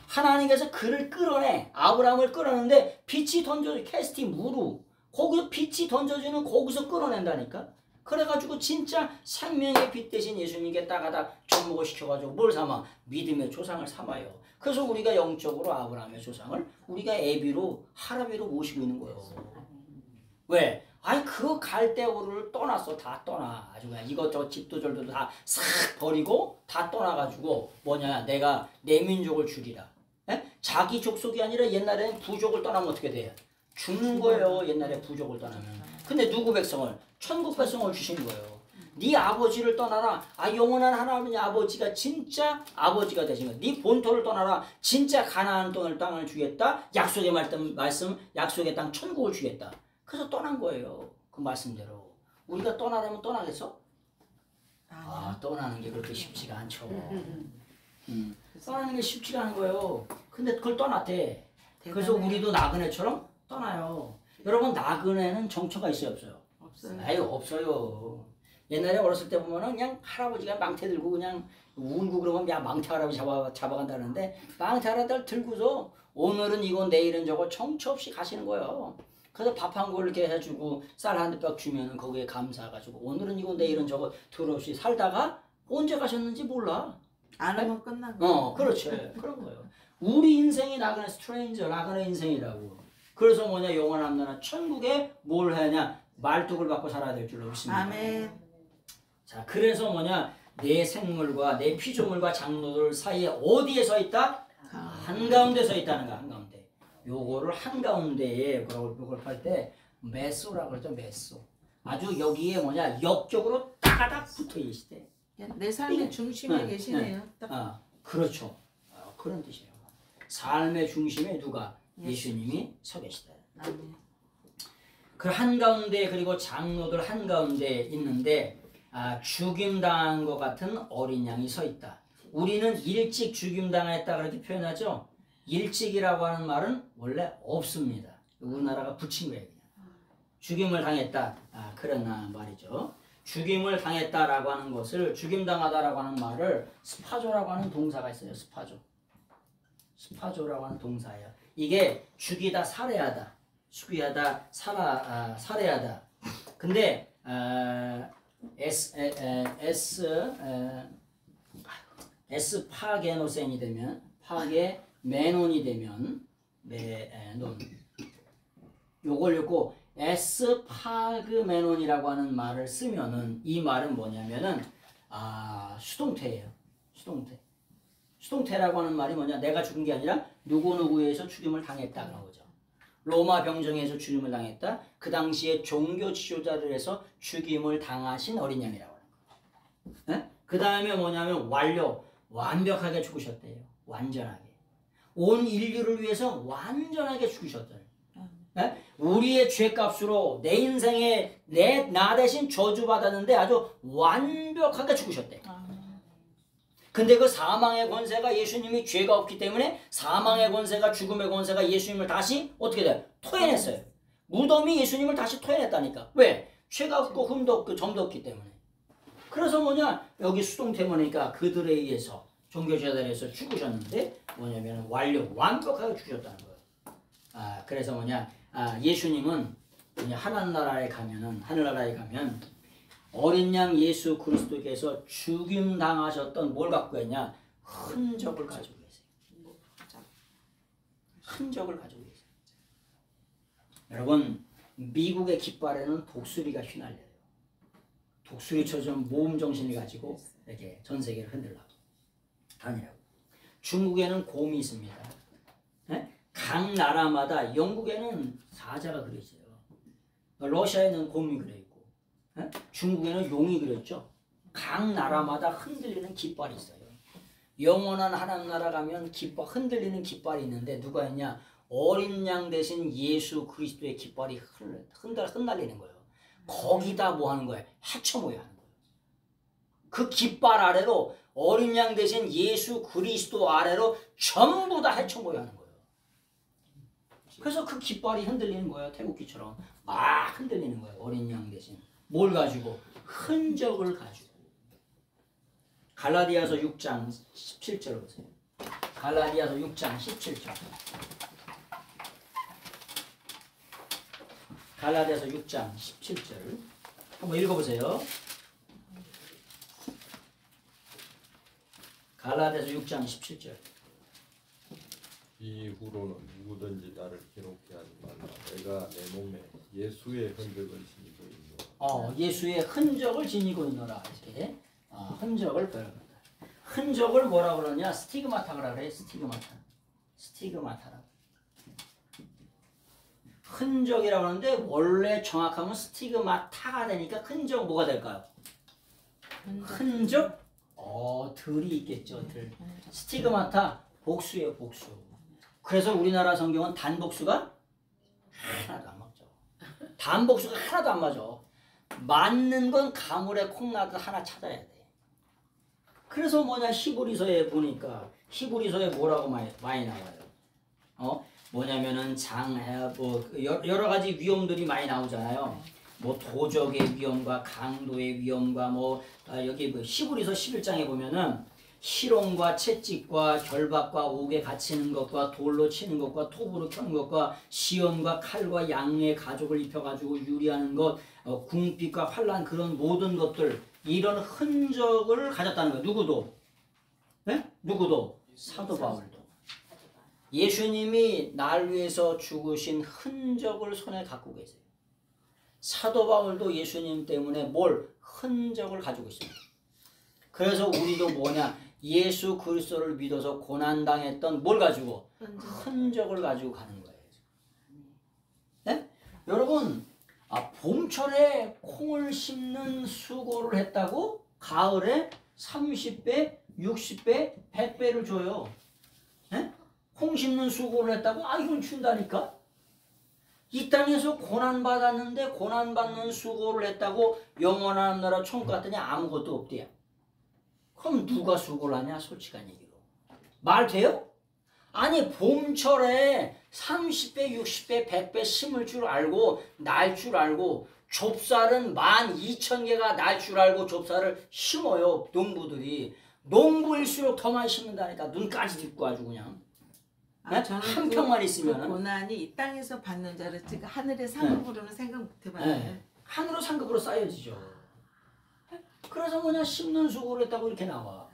하나님께서 그를 끌어내. 아브라함을 끌어내는데 빛이 던져져. 캐스티무르. 거기서 빛이 던져지는 거기서 끌어낸다니까. 그래가지고 진짜 생명의 빛 대신 예수님께 따가닥 접목을 시켜가지고 뭘 삼아? 믿음의 조상을 삼아요. 그래서 우리가 영적으로 아브라함의 조상을 우리가 애비로 하라비로 모시고 있는 거예요. 왜? 그 갈대우를 떠났어. 다 떠나. 아주 그냥 이것저것 집도 절도 다 싹 버리고 다 떠나가지고 뭐냐? 내가 내 민족을 줄이라. 자기 족속이 아니라 옛날에는 부족을 떠나면 어떻게 돼요? 죽는 거예요. 옛날에 부족을 떠나면. 근데 누구 백성을? 천국 백성을 주신 거예요. 네 아버지를 떠나라. 영원한 하나님의 아버지가 진짜 아버지가 되신 거야. 네 본토를 떠나라. 진짜 가나안 땅을 주겠다. 약속의 말씀, 약속의 땅 천국을 주겠다. 그래서 떠난 거예요. 그 말씀대로. 우리가 떠나려면 떠나겠어? 떠나는 게 그렇게 쉽지가 않죠. 떠나는 게 쉽지가 않은 거예요. 근데 그걸 떠났대. 그래서 우리도 나그네처럼 떠나요. 여러분, 나그네는 정처가 있어요, 없어요? 없어요. 없어요. 옛날에 어렸을 때 보면은 그냥 할아버지가 망태 들고 그냥 울고 그러면 야 망태 할아버지 잡아간다는데 망태 할아버지를 들고서 오늘은 이거 내일은 저거 정처 없이 가시는 거예요. 그래서 밥 한 그릇 이렇게 해주고 쌀 한 뼘 주면은 거기에 감사해가지고 오늘은 이거 내일은 저거 더없이 살다가 언제 가셨는지 몰라. 안 하면 끝난 거. 그렇죠. 그런 거예요. 우리 인생이 나그네 스트레인저, 나그네 인생이라고. 그래서 뭐냐, 영원한 나라 천국에 뭘 하냐, 말뚝을 받고 살아야 될 줄로 믿습니다. 아멘. 자, 그래서 뭐냐, 내 생물과 내 피조물과 장로들 사이에 어디에 서 있다? 한가운데 서 있다는 거야. 한가운데. 요거를 한가운데에 그걸 할 때 메소라고 그러죠. 메소. 아주 여기에 뭐냐, 역적으로 따가닥 붙어 계시대. 내 삶의 중심에 계시네요. 그렇죠. 그런 뜻이에요. 삶의 중심에 누가? 예수님이 서 계시다. 아멘. 그 한가운데, 그리고 장로들 한가운데 있는데 죽임당한 것 같은 어린 양이 서 있다. 우리는 일찍 죽임당했다 그렇게 표현하죠. 일찍이라고 하는 말은 원래 없습니다. 우리나라가 붙인 거예요. 그냥. 죽임을 당했다. 그런 말이죠. 죽임을 당했다라고 하는 것을, 죽임당하다라고 하는 말을 스파조라고 하는 동사가 있어요. 스파조라고 하는 동사예요. 이게 죽이다, 살해하다, 죽이하다, 살해하다. 근데 파게노센이 되면, 파게메논이 되면 메논, 요걸 읽고 에스파그메논이라고 하는 말을 쓰면은 이 말은 뭐냐면은 수동태예요. 수동태라고 하는 말이 뭐냐, 내가 죽은 게 아니라 누구누구에 의해서 죽임을 당했다 그런 거죠. 로마 병정에서 죽임을 당했다. 그 당시에 종교 지도자를 해서 죽임을 당하신 어린 양이라고 하는 거예요. 그 다음에 뭐냐면 완벽하게 죽으셨대요. 완전하게. 온 인류를 위해서 완전하게 죽으셨대요. 우리의 죄값으로 내 인생에 나 대신 저주받았는데 아주 완벽하게 죽으셨대. 근데 그 사망의 권세가, 예수님이 죄가 없기 때문에 사망의 권세가, 죽음의 권세가 예수님을 다시 어떻게 돼요? 토해냈어요. 무덤이 예수님을 다시 토해냈다니까. 왜? 죄가 없고 흠도 없고 점도 없기 때문에. 그래서 뭐냐, 여기 수동태 보니까 그들에 의해서, 종교제단에서 죽으셨는데 뭐냐면 완벽하게 죽으셨다는 거예요. 그래서 뭐냐, 예수님은 하늘나라에 가면 어린 양 예수 그리스도께서 죽임 당하셨던 뭘 갖고 있냐? 흔적을 가지고 계세요. 흔적을 가지고 계세요. 여러분, 미국의 깃발에는 독수리가 휘날려요. 독수리처럼 모험 정신을 가지고 이렇게 전 세계를 흔들라고 다니라고. 중국에는 곰이 있습니다. 각 나라마다, 영국에는 사자가 그려있어요. 러시아에는 곰이 그려있고, 중국에는 용이 그렸죠. 각 나라마다 흔들리는 깃발이 있어요. 영원한 하나님 나라 가면 흔들리는 깃발이 있는데 누가 있냐? 어린 양 대신 예수 그리스도의 깃발이 흩날리는 거예요. 거기다 뭐 하는 거예요? 해쳐모여 하는 거예요. 그 깃발 아래로 어린 양 대신 예수 그리스도 아래로 전부 다 해쳐모여 하는 거예요. 그래서 그 깃발이 흔들리는 거예요. 태국기처럼 막 흔들리는 거예요. 어린 양 대신 뭘 가지고? 흔적을 가지고. 갈라디아서 6장 17절 보세요. 갈라디아서 6장 17절. 갈라디아서 6장 17절 한번 읽어보세요. 갈라디아서 6장 17절. 이후로는 누구든지 나를 기록해 하지 말라. 내가 내 몸에 예수의 흔적을 지니고 있노라. 예수의 흔적을 지니고 있노라. 이렇게 흔적을 표현합니다. 흔적을 뭐라 그러냐? 스티그마타라 그래. 스티그마타라. 흔적이라고 하는데 원래 정확하면 스티그마타가 되니까 흔적 뭐가 될까요? 흔적? 들이 있겠죠. 들. 스티그마타 복수예요. 복수. 그래서 우리나라 성경은 단복수가 하나도 안 맞죠. 단복수가 하나도 안 맞아. 맞는 건 가물에 콩나듯 하나 찾아야 돼. 그래서 뭐냐 히브리서에 보니까 히브리서에 뭐라고 많이 나와요. 뭐냐면은 여러 가지 위험들이 많이 나오잖아요. 뭐 도적의 위험과 강도의 위험과 여기 히브리서 11장에 보면은 희롱과 채찍과 결박과 옥에 갇히는 것과 돌로 치는 것과 톱으로 켜는 것과 시험과 칼과 양의 가죽을 입혀가지고 유리하는 것, 궁핍과 환난 그런 모든 것들 이런 흔적을 가졌다는 거예요. 누구도? 네? 누구도? 사도 바울도. 예수님이 날 위해서 죽으신 흔적을 손에 갖고 계세요. 사도 바울도 예수님 때문에 흔적을 가지고 있습니다. 그래서 우리도 뭐냐? 예수 그리스도를 믿어서 고난당했던 뭘 가지고? 흔적을 가지고 가는 거예요. 네? 여러분, 봄철에 콩을 심는 수고를 했다고 가을에 30배, 60배, 100배를 줘요. 네? 콩 심는 수고를 했다고 이건 준다니까? 이 땅에서 고난받았는데 고난받는 수고를 했다고 영원한 나라 천국 갔더니 아무것도 없대요. 그럼 누가 수고를 하냐? 솔직한 얘기로. 말 돼요? 아니 봄철에 30배, 60배, 100배 심을 줄 알고 날 줄 알고 좁쌀은 12,000개가 날 줄 알고 좁쌀을 심어요. 농부들이. 농부일수록 더 많이 심는다니까. 눈까지 딛고 아주 그냥. 한 평만 있으면 그 고난이 이 땅에서 받는 자를 지금 하늘의 상급으로는 생각 못 해봤는데 하늘로 상급으로 쌓여지죠. 그래서 뭐냐 심는 수고를 했다고 이렇게 나와.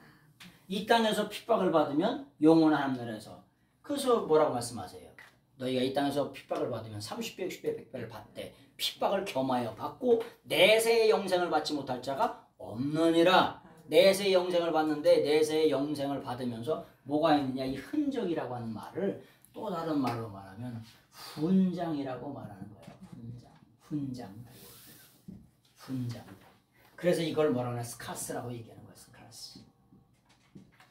이 땅에서 핍박을 받으면 영원한 하늘에서. 그래서 뭐라고 말씀하세요? 너희가 이 땅에서 핍박을 받으면 30배, 60배, 100배를 받되 핍박을 겸하여 받고 내세의 영생을 받지 못할 자가 없느니라. 내세의 영생을 받는데 내세의 영생을 받으면서 뭐가 있느냐? 이 흔적이라고 하는 말을 또 다른 말로 말하면 훈장이라고 말하는 거예요. 훈장. 그래서 이걸 뭐라고 하냐? 스카스라고 얘기하는 거예요. 스카스.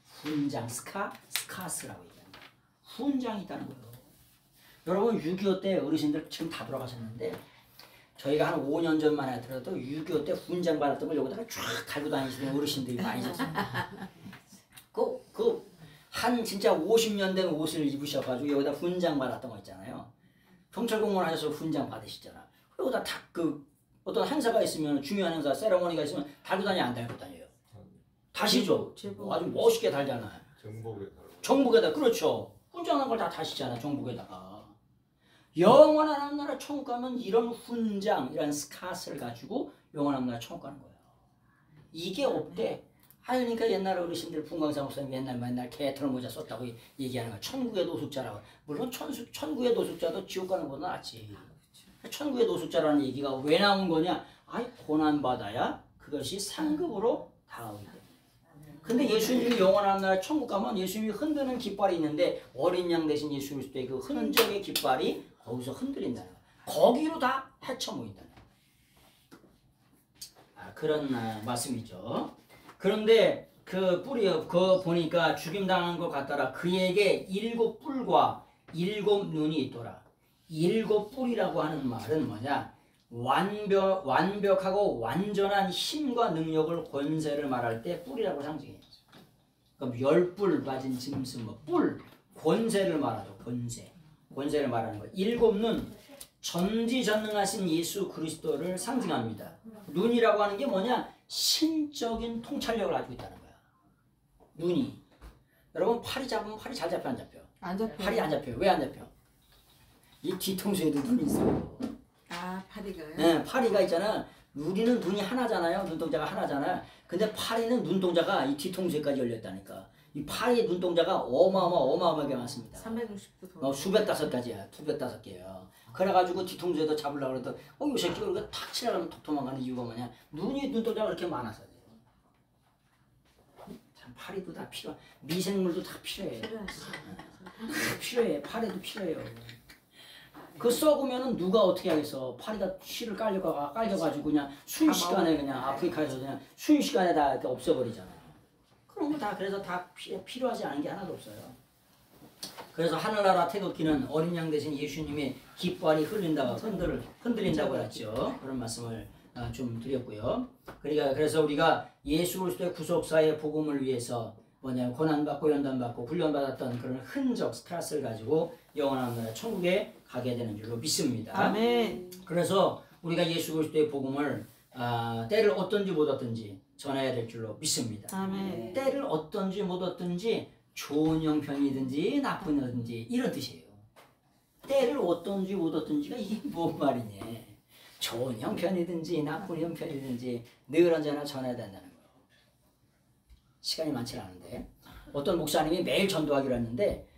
훈장, 스카스라고 얘기하는 거예요. 훈장이 있다는 거예요. 여러분 6.25 때 어르신들 지금 다 돌아가셨는데 저희가 한 5년 전만 하더라도 6.25 때 훈장 받았던 걸 여기다가 쫙 달고 다니시는 어르신들이 많이 있었습니다. 한 진짜 50년 된 옷을 입으셔가지고 여기다 훈장 받았던 거 있잖아요. 경찰공무원 하셔서 훈장 받으시잖아. 그리고 다 어떤 행사가 있으면 중요한 행사, 세레모니가 있으면 달고 다니 안 달고 다녀요. 다시죠. 아주 멋있게 달잖아요. 정복에다 그렇죠. 훈장한 걸 다 다시잖아. 정복에다가. 영원한 나라 천국 가면 이런 훈장, 이런 스카스를 가지고 영원한 나라 천국 가는 거예요. 이게 없대. 그러니까 옛날 어르신들 분광사 목사님 맨날 개털 모자 썼다고 얘기하는 거야. 천국의 노숙자라고. 물론 천국의 노숙자도 지옥 가는 것보다 낫지. 천국의 노숙자라는 얘기가 왜 나온 거냐? 고난받아야 그것이 상급으로 다가오기 때문에. 근데 예수님이 영원한 나라 천국 가면 예수님이 흔드는 깃발이 있는데 어린 양 대신 예수 그리스도의 그 흔적의 깃발이 거기서 흔들린다는 거야. 거기로 다 헤쳐 모인다는 거야. 그런 말씀이죠. 그런데 그 보니까 죽임당한 것 같더라. 그에게 7 뿔과 7 눈이 있더라. 7 뿔이라고 하는 말은 뭐냐? 완벽하고 완전한 힘과 능력을 권세를 말할 때 뿔이라고 상징해요. 그럼 10뿔 맞은 짐승 뿔 권세를 말하죠. 권세. 권세를 말하는 거예요. 7는 전지전능하신 예수 그리스도를 상징합니다. 눈이라고 하는 게 뭐냐? 신적인 통찰력을 가지고 있다는 거야. 눈이. 여러분 팔이 잡으면 팔이 잘 잡혀 안 잡혀? 안 잡혀. 팔이 안 잡혀요. 왜 안 잡혀? 이 뒤통수에도 눈이 있어요. 아 파리가요? 네, 파리가 있잖아. 우리는 눈이 하나잖아요. 눈동자가 하나잖아. 근데 파리는 눈동자가 이 뒤통수에까지 열렸다니까. 이 파리의 눈동자가 어마어마하게 많습니다. 360도 더. 수백 다섯 가지야. 205개야. 그래가지고 뒤통수에도 잡으려고 그래도 이 새끼가 이렇게 탁 치려면 톡 도망가는 이유가 뭐냐? 눈동자가 그렇게 많아서. 참 파리도 다 필요. 미생물도 다 필요해. 다 필요해. 파리도 필요해요. 그 썩으면은 누가 어떻게 하겠어? 파리가 실을 깔려가지고 그냥 순식간에 그냥 아프리카에서 그냥 순식간에 다 이렇게 없애버리잖아요. 그런 거 다 그래서 다 필요하지 않은 게 하나도 없어요. 그래서 하늘나라 태극기는 어린 양 대신 예수님의 깃발이 흔들린다고 했죠. 그런 말씀을 좀 드렸고요. 그래서 우리가 예수 그리스도의 구속사의 복음을 위해서 고난받고 연단받고 훈련받았던 그런 흔적 스크라스를 가지고 영원한 나라 천국에 가게 되는 줄로 믿습니다. 아멘. 그래서 우리가 예수 그리스도의 복음을 때를 얻든지 못 얻든지 전해야 될 줄로 믿습니다. 아멘. 때를 얻든지 못 얻든지 좋은 형편이든지 나쁜 형편이든지 이런 뜻이에요. 때를 얻든지 못 얻든지가 이게 뭔 말이냐. 좋은 형편이든지 나쁜 형편이든지 늘 언제나 전해야 된다는 거예요. 시간이 많지 않은데 어떤 목사님이 매일 전도하기로 했는데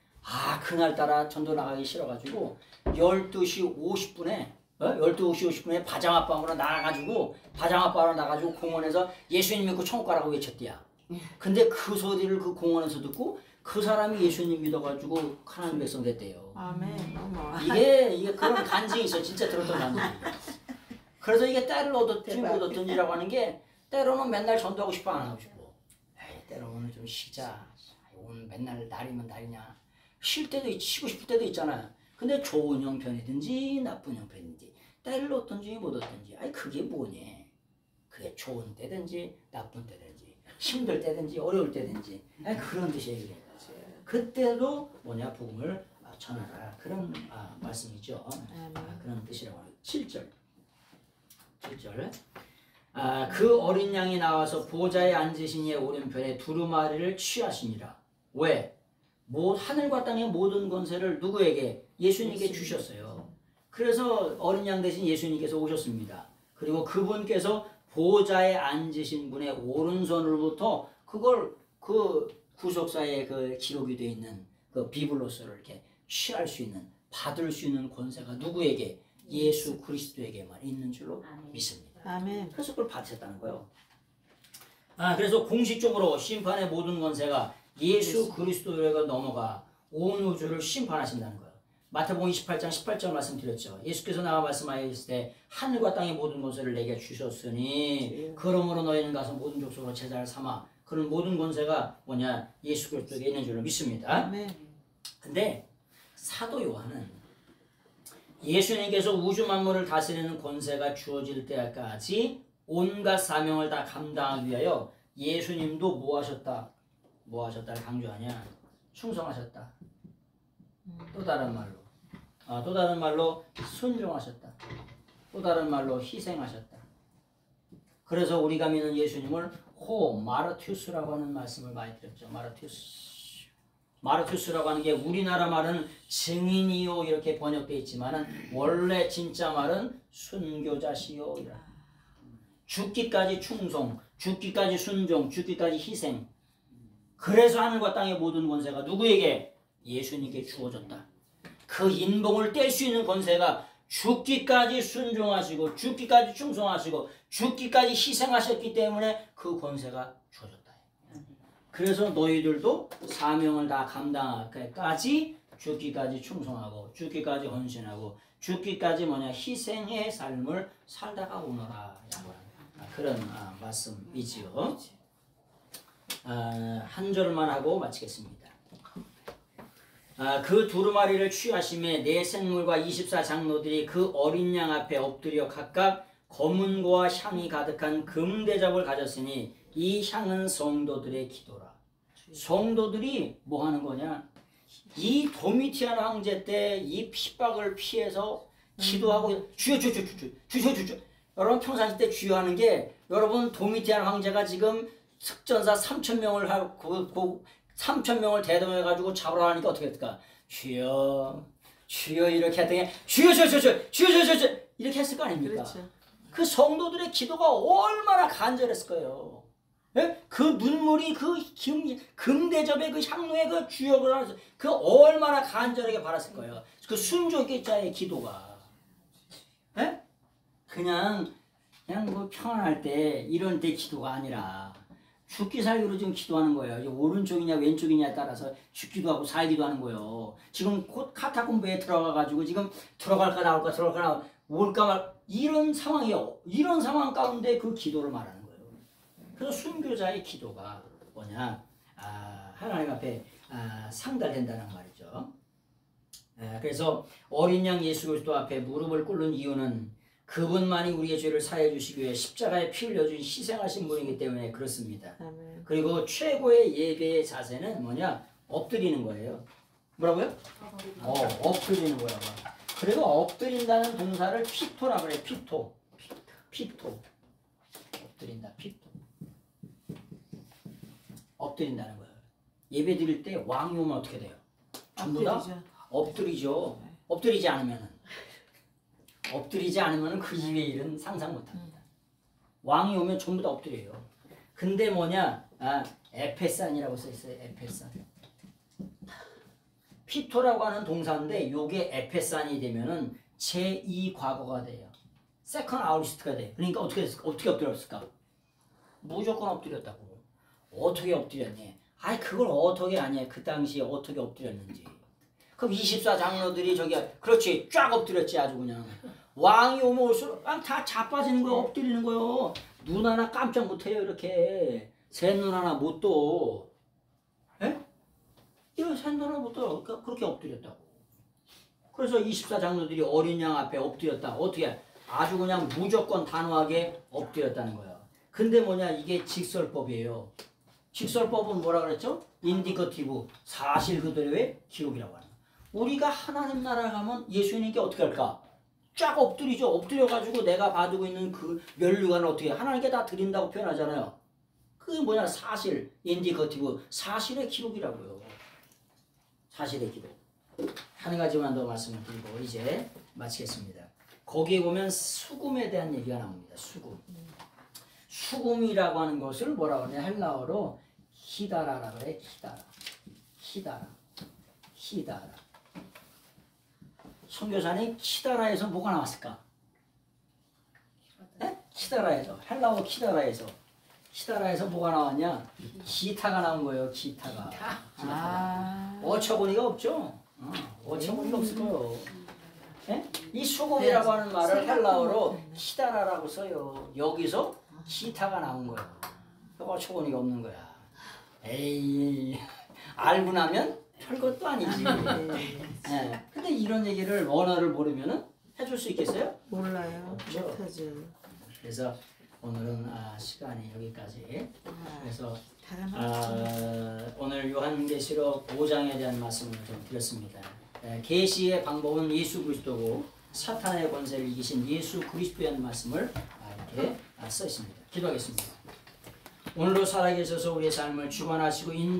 그날따라 전도 나가기 싫어가지고 12시 50분에 바장합방으로 나가가지고 공원에서 예수님 믿고 천국 가라고 외쳤대야. 근데 그 소리를 그 공원에서 듣고 그 사람이 예수님 믿어가지고 하나님 백성 됐대요. 아멘. 이게 그런 간증이 있어요. 진짜 들었던 간증이. 그래서 이게 때를 얻었든지 못 얻든지라고 하는 게 때로는 맨날 전도하고 싶어 안 하고 싶어. 때로는 좀 쉬자. 오늘 맨날 날이면 날이냐. 쉴 때도 쉬고 싶을 때도 있잖아요. 근데 좋은 형편이든지 나쁜 형편이든지 때를 얻든지 못 얻든지 그게 뭐냐. 그게 좋은 때든지 나쁜 때든지 힘들 때든지 어려울 때든지 그런 뜻이에요. 그때도 복음을 전하라. 그런 말씀이죠. 그런 뜻이라고 합니다. 7절. 그 어린 양이 나와서 보좌에 앉으신 이의 오른편에 두루마리를 취하시니라. 왜? 하늘과 땅의 모든 권세를 누구에게? 예수님께 주셨어요. 그래서 어린 양 대신 예수님께서 오셨습니다. 그리고 그분께서 보좌에 앉으신 분의 오른손으로부터 그걸 그 구속사에 그 기록이 되어 있는 그 비블로스를 이렇게 취할 수 있는 받을 수 있는 권세가 누구에게? 예수 그리스도에게만 있는 줄로 믿습니다. 아멘. 그래서 그걸 받으셨다는 거예요. 그래서 공식적으로 심판의 모든 권세가 예수 그리스도에게 넘어가 온 우주를 심판하신다는 거예요. 마태복음 28장 18절 말씀드렸죠. 예수께서 나와 말씀하셨을 때 하늘과 땅의 모든 권세를 내게 주셨으니 그러므로 너희는 가서 모든 족속으로 제자를 삼아. 그런 모든 권세가 예수 그리스도에게 있는 줄로 믿습니다. 아멘. 근데 사도 요한은 예수님께서 우주 만물을 다스리는 권세가 주어질 때까지 온갖 사명을 다 감당하기 위하여 예수님도 뭐 하셨다를 강조하냐? 충성하셨다. 또 다른 말로 순종하셨다. 또 다른 말로 희생하셨다. 그래서 우리가 믿는 예수님을 마르투스라고 하는 말씀을 많이 드렸죠. 마르투스라고 하는 게 우리나라 말은 증인이요 이렇게 번역되어 있지만은 원래 진짜 말은 순교자시요. 죽기까지 충성, 죽기까지 순종, 죽기까지 희생. 그래서 하늘과 땅의 모든 권세가 누구에게? 예수님께 주어졌다. 그 인봉을 뗄 수 있는 권세가 죽기까지 순종하시고 죽기까지 충성하시고 죽기까지 희생하셨기 때문에 그 권세가 주어졌다. 그래서 너희들도 사명을 다 감당하기까지 죽기까지 충성하고 죽기까지 헌신하고 죽기까지 희생의 삶을 살다가 오너라. 그런 말씀이지요. 한 절만 하고 마치겠습니다. 그 두루마리를 취하심에 네 생물과 24장로들이 그 어린 양 앞에 엎드려 각각 검은고와 향이 가득한 금대접을 가졌으니 이 향은 성도들의 기도라. 성도들이 뭐 하는 거냐? 이 도미티안 황제 때 이 핍박을 피해서 기도하고 주여 주여 주여 주여 주여 주여 주여. 여러분 평상시 때 주여 하는 게 여러분 도미티안 황제가 지금 특전사 3,000명을 하고 3,000명을 대동해 가지고 잡으러 하니까 어떻게 했을까? 주여 주여 이렇게 했더니 주여 주여 주여 주여 주여 주여 주여 이렇게 했을 거 아닙니까? 그렇죠. 그 성도들의 기도가 얼마나 간절했을 거예요. 예? 그 눈물이 그 금대접의 그 향로의 그 주역을 하면서 그 얼마나 간절하게 바랐을 거예요. 그 순종자의 기도가. 예? 그냥 뭐 평안할 때 이런 때 기도가 아니라 죽기 살기로 지금 기도하는 거예요. 오른쪽이냐 왼쪽이냐에 따라서 죽기도 하고 살기도 하는 거예요. 지금 곧 카타콤베에 들어가가지고 지금 들어갈까 나올까 들어갈까 나올까 올까 말 이런 상황이요. 이런 상황 가운데 그 기도를 말하는 거예요. 그래서 순교자의 기도가 뭐냐? 하나님 앞에 상달된다는 말이죠. 그래서 어린 양 예수 그리스도 앞에 무릎을 꿇는 이유는 그분만이 우리의 죄를 사해 주시기 위해 십자가에 피 흘려준 희생하신 분이기 때문에 그렇습니다. 아멘. 그리고 최고의 예배의 자세는 뭐냐? 엎드리는 거예요. 뭐라고요? 엎드리는 거라고. 그리고 엎드린다는 동사를 피토라고 그래요. 피토. 엎드린다. 피토. 엎드린다는 거예요. 예배 드릴 때 왕이 오면 어떻게 돼요? 전부 다 엎드리죠. 엎드리지 않으면은 그 이외의 일은 상상 못합니다. 왕이 오면 전부 다 엎드려요. 근데 뭐냐? 에페산이라고 써 있어요. 에페산. 피토라고 하는 동사인데 요게 에페산이 되면은 제2 과거가 돼요. 세컨 아우리스트가 돼요. 그러니까 어떻게 엎드렸을까? 무조건 엎드렸다고. 어떻게 엎드렸니? 그걸 어떻게 아냐? 그 당시에 어떻게 엎드렸는지. 그럼 24장로들이 그렇지 쫙 엎드렸지 아주 그냥. 왕이 오면 올수록 다 자빠지는 거예요. 엎드리는 거예요. 눈 하나 깜짝 못해요. 이렇게 새 눈 하나 못 떠. 예? 이거 새 눈 하나 못 떠. 그렇게 엎드렸다고. 그래서 24장로들이 어린 양 앞에 엎드렸다. 어떻게? 아주 그냥 무조건 단호하게 엎드렸다는 거예요. 근데 뭐냐? 이게 직설법이에요. 직설법은 뭐라 그랬죠? 인디커티브, 사실 그대로의 기록이라고 하는 거예요. 우리가 하나님 나라 가면 예수님께 어떻게 할까? 쫙 엎드리죠. 엎드려가지고 내가 받고 있는 그 면류관을 어떻게 하나님께 다 드린다고 표현하잖아요. 그게 뭐냐? 사실, 인디커티브, 사실의 기록이라고요. 사실의 기록. 한 가지만 더 말씀을 드리고 이제 마치겠습니다. 거기에 보면 수금에 대한 얘기가 나옵니다. 수금. 수금이라고 하는 것을 뭐라고 하냐? 헬라어로 히다라라고 그래. 히다라. 선교사님 키다라에서 뭐가 나왔을까? 네? 키다라에서 헬라어 키다라에서 뭐가 나왔냐? 기타가 나온 거예요. 기타가. 어처구니가 없죠. 어처구니가 없을 거예요. 네? 이 수금이라고 하는 말을 헬라어로 키다라라고 써요. 여기서 기타가 나온 거예요. 어처구니가 없는 거야. 에이 알고 나면 별것도 아니지. 네. 근데 이런 얘기를 언어를 모르면은 해줄 수 있겠어요? 몰라요. 없죠. 못하죠. 그래서 오늘은 시간이 여기까지. 그래서 다른 오늘 요한계시록 5장에 대한 말씀을 좀 드렸습니다. 계시의 방법은 예수 그리스도고 사탄의 권세를 이기신 예수 그리스도에 대한 말씀을 이렇게 써 있습니다. 기도하겠습니다. 오늘도 살아계셔서 우리의 삶을 주관하시고 인도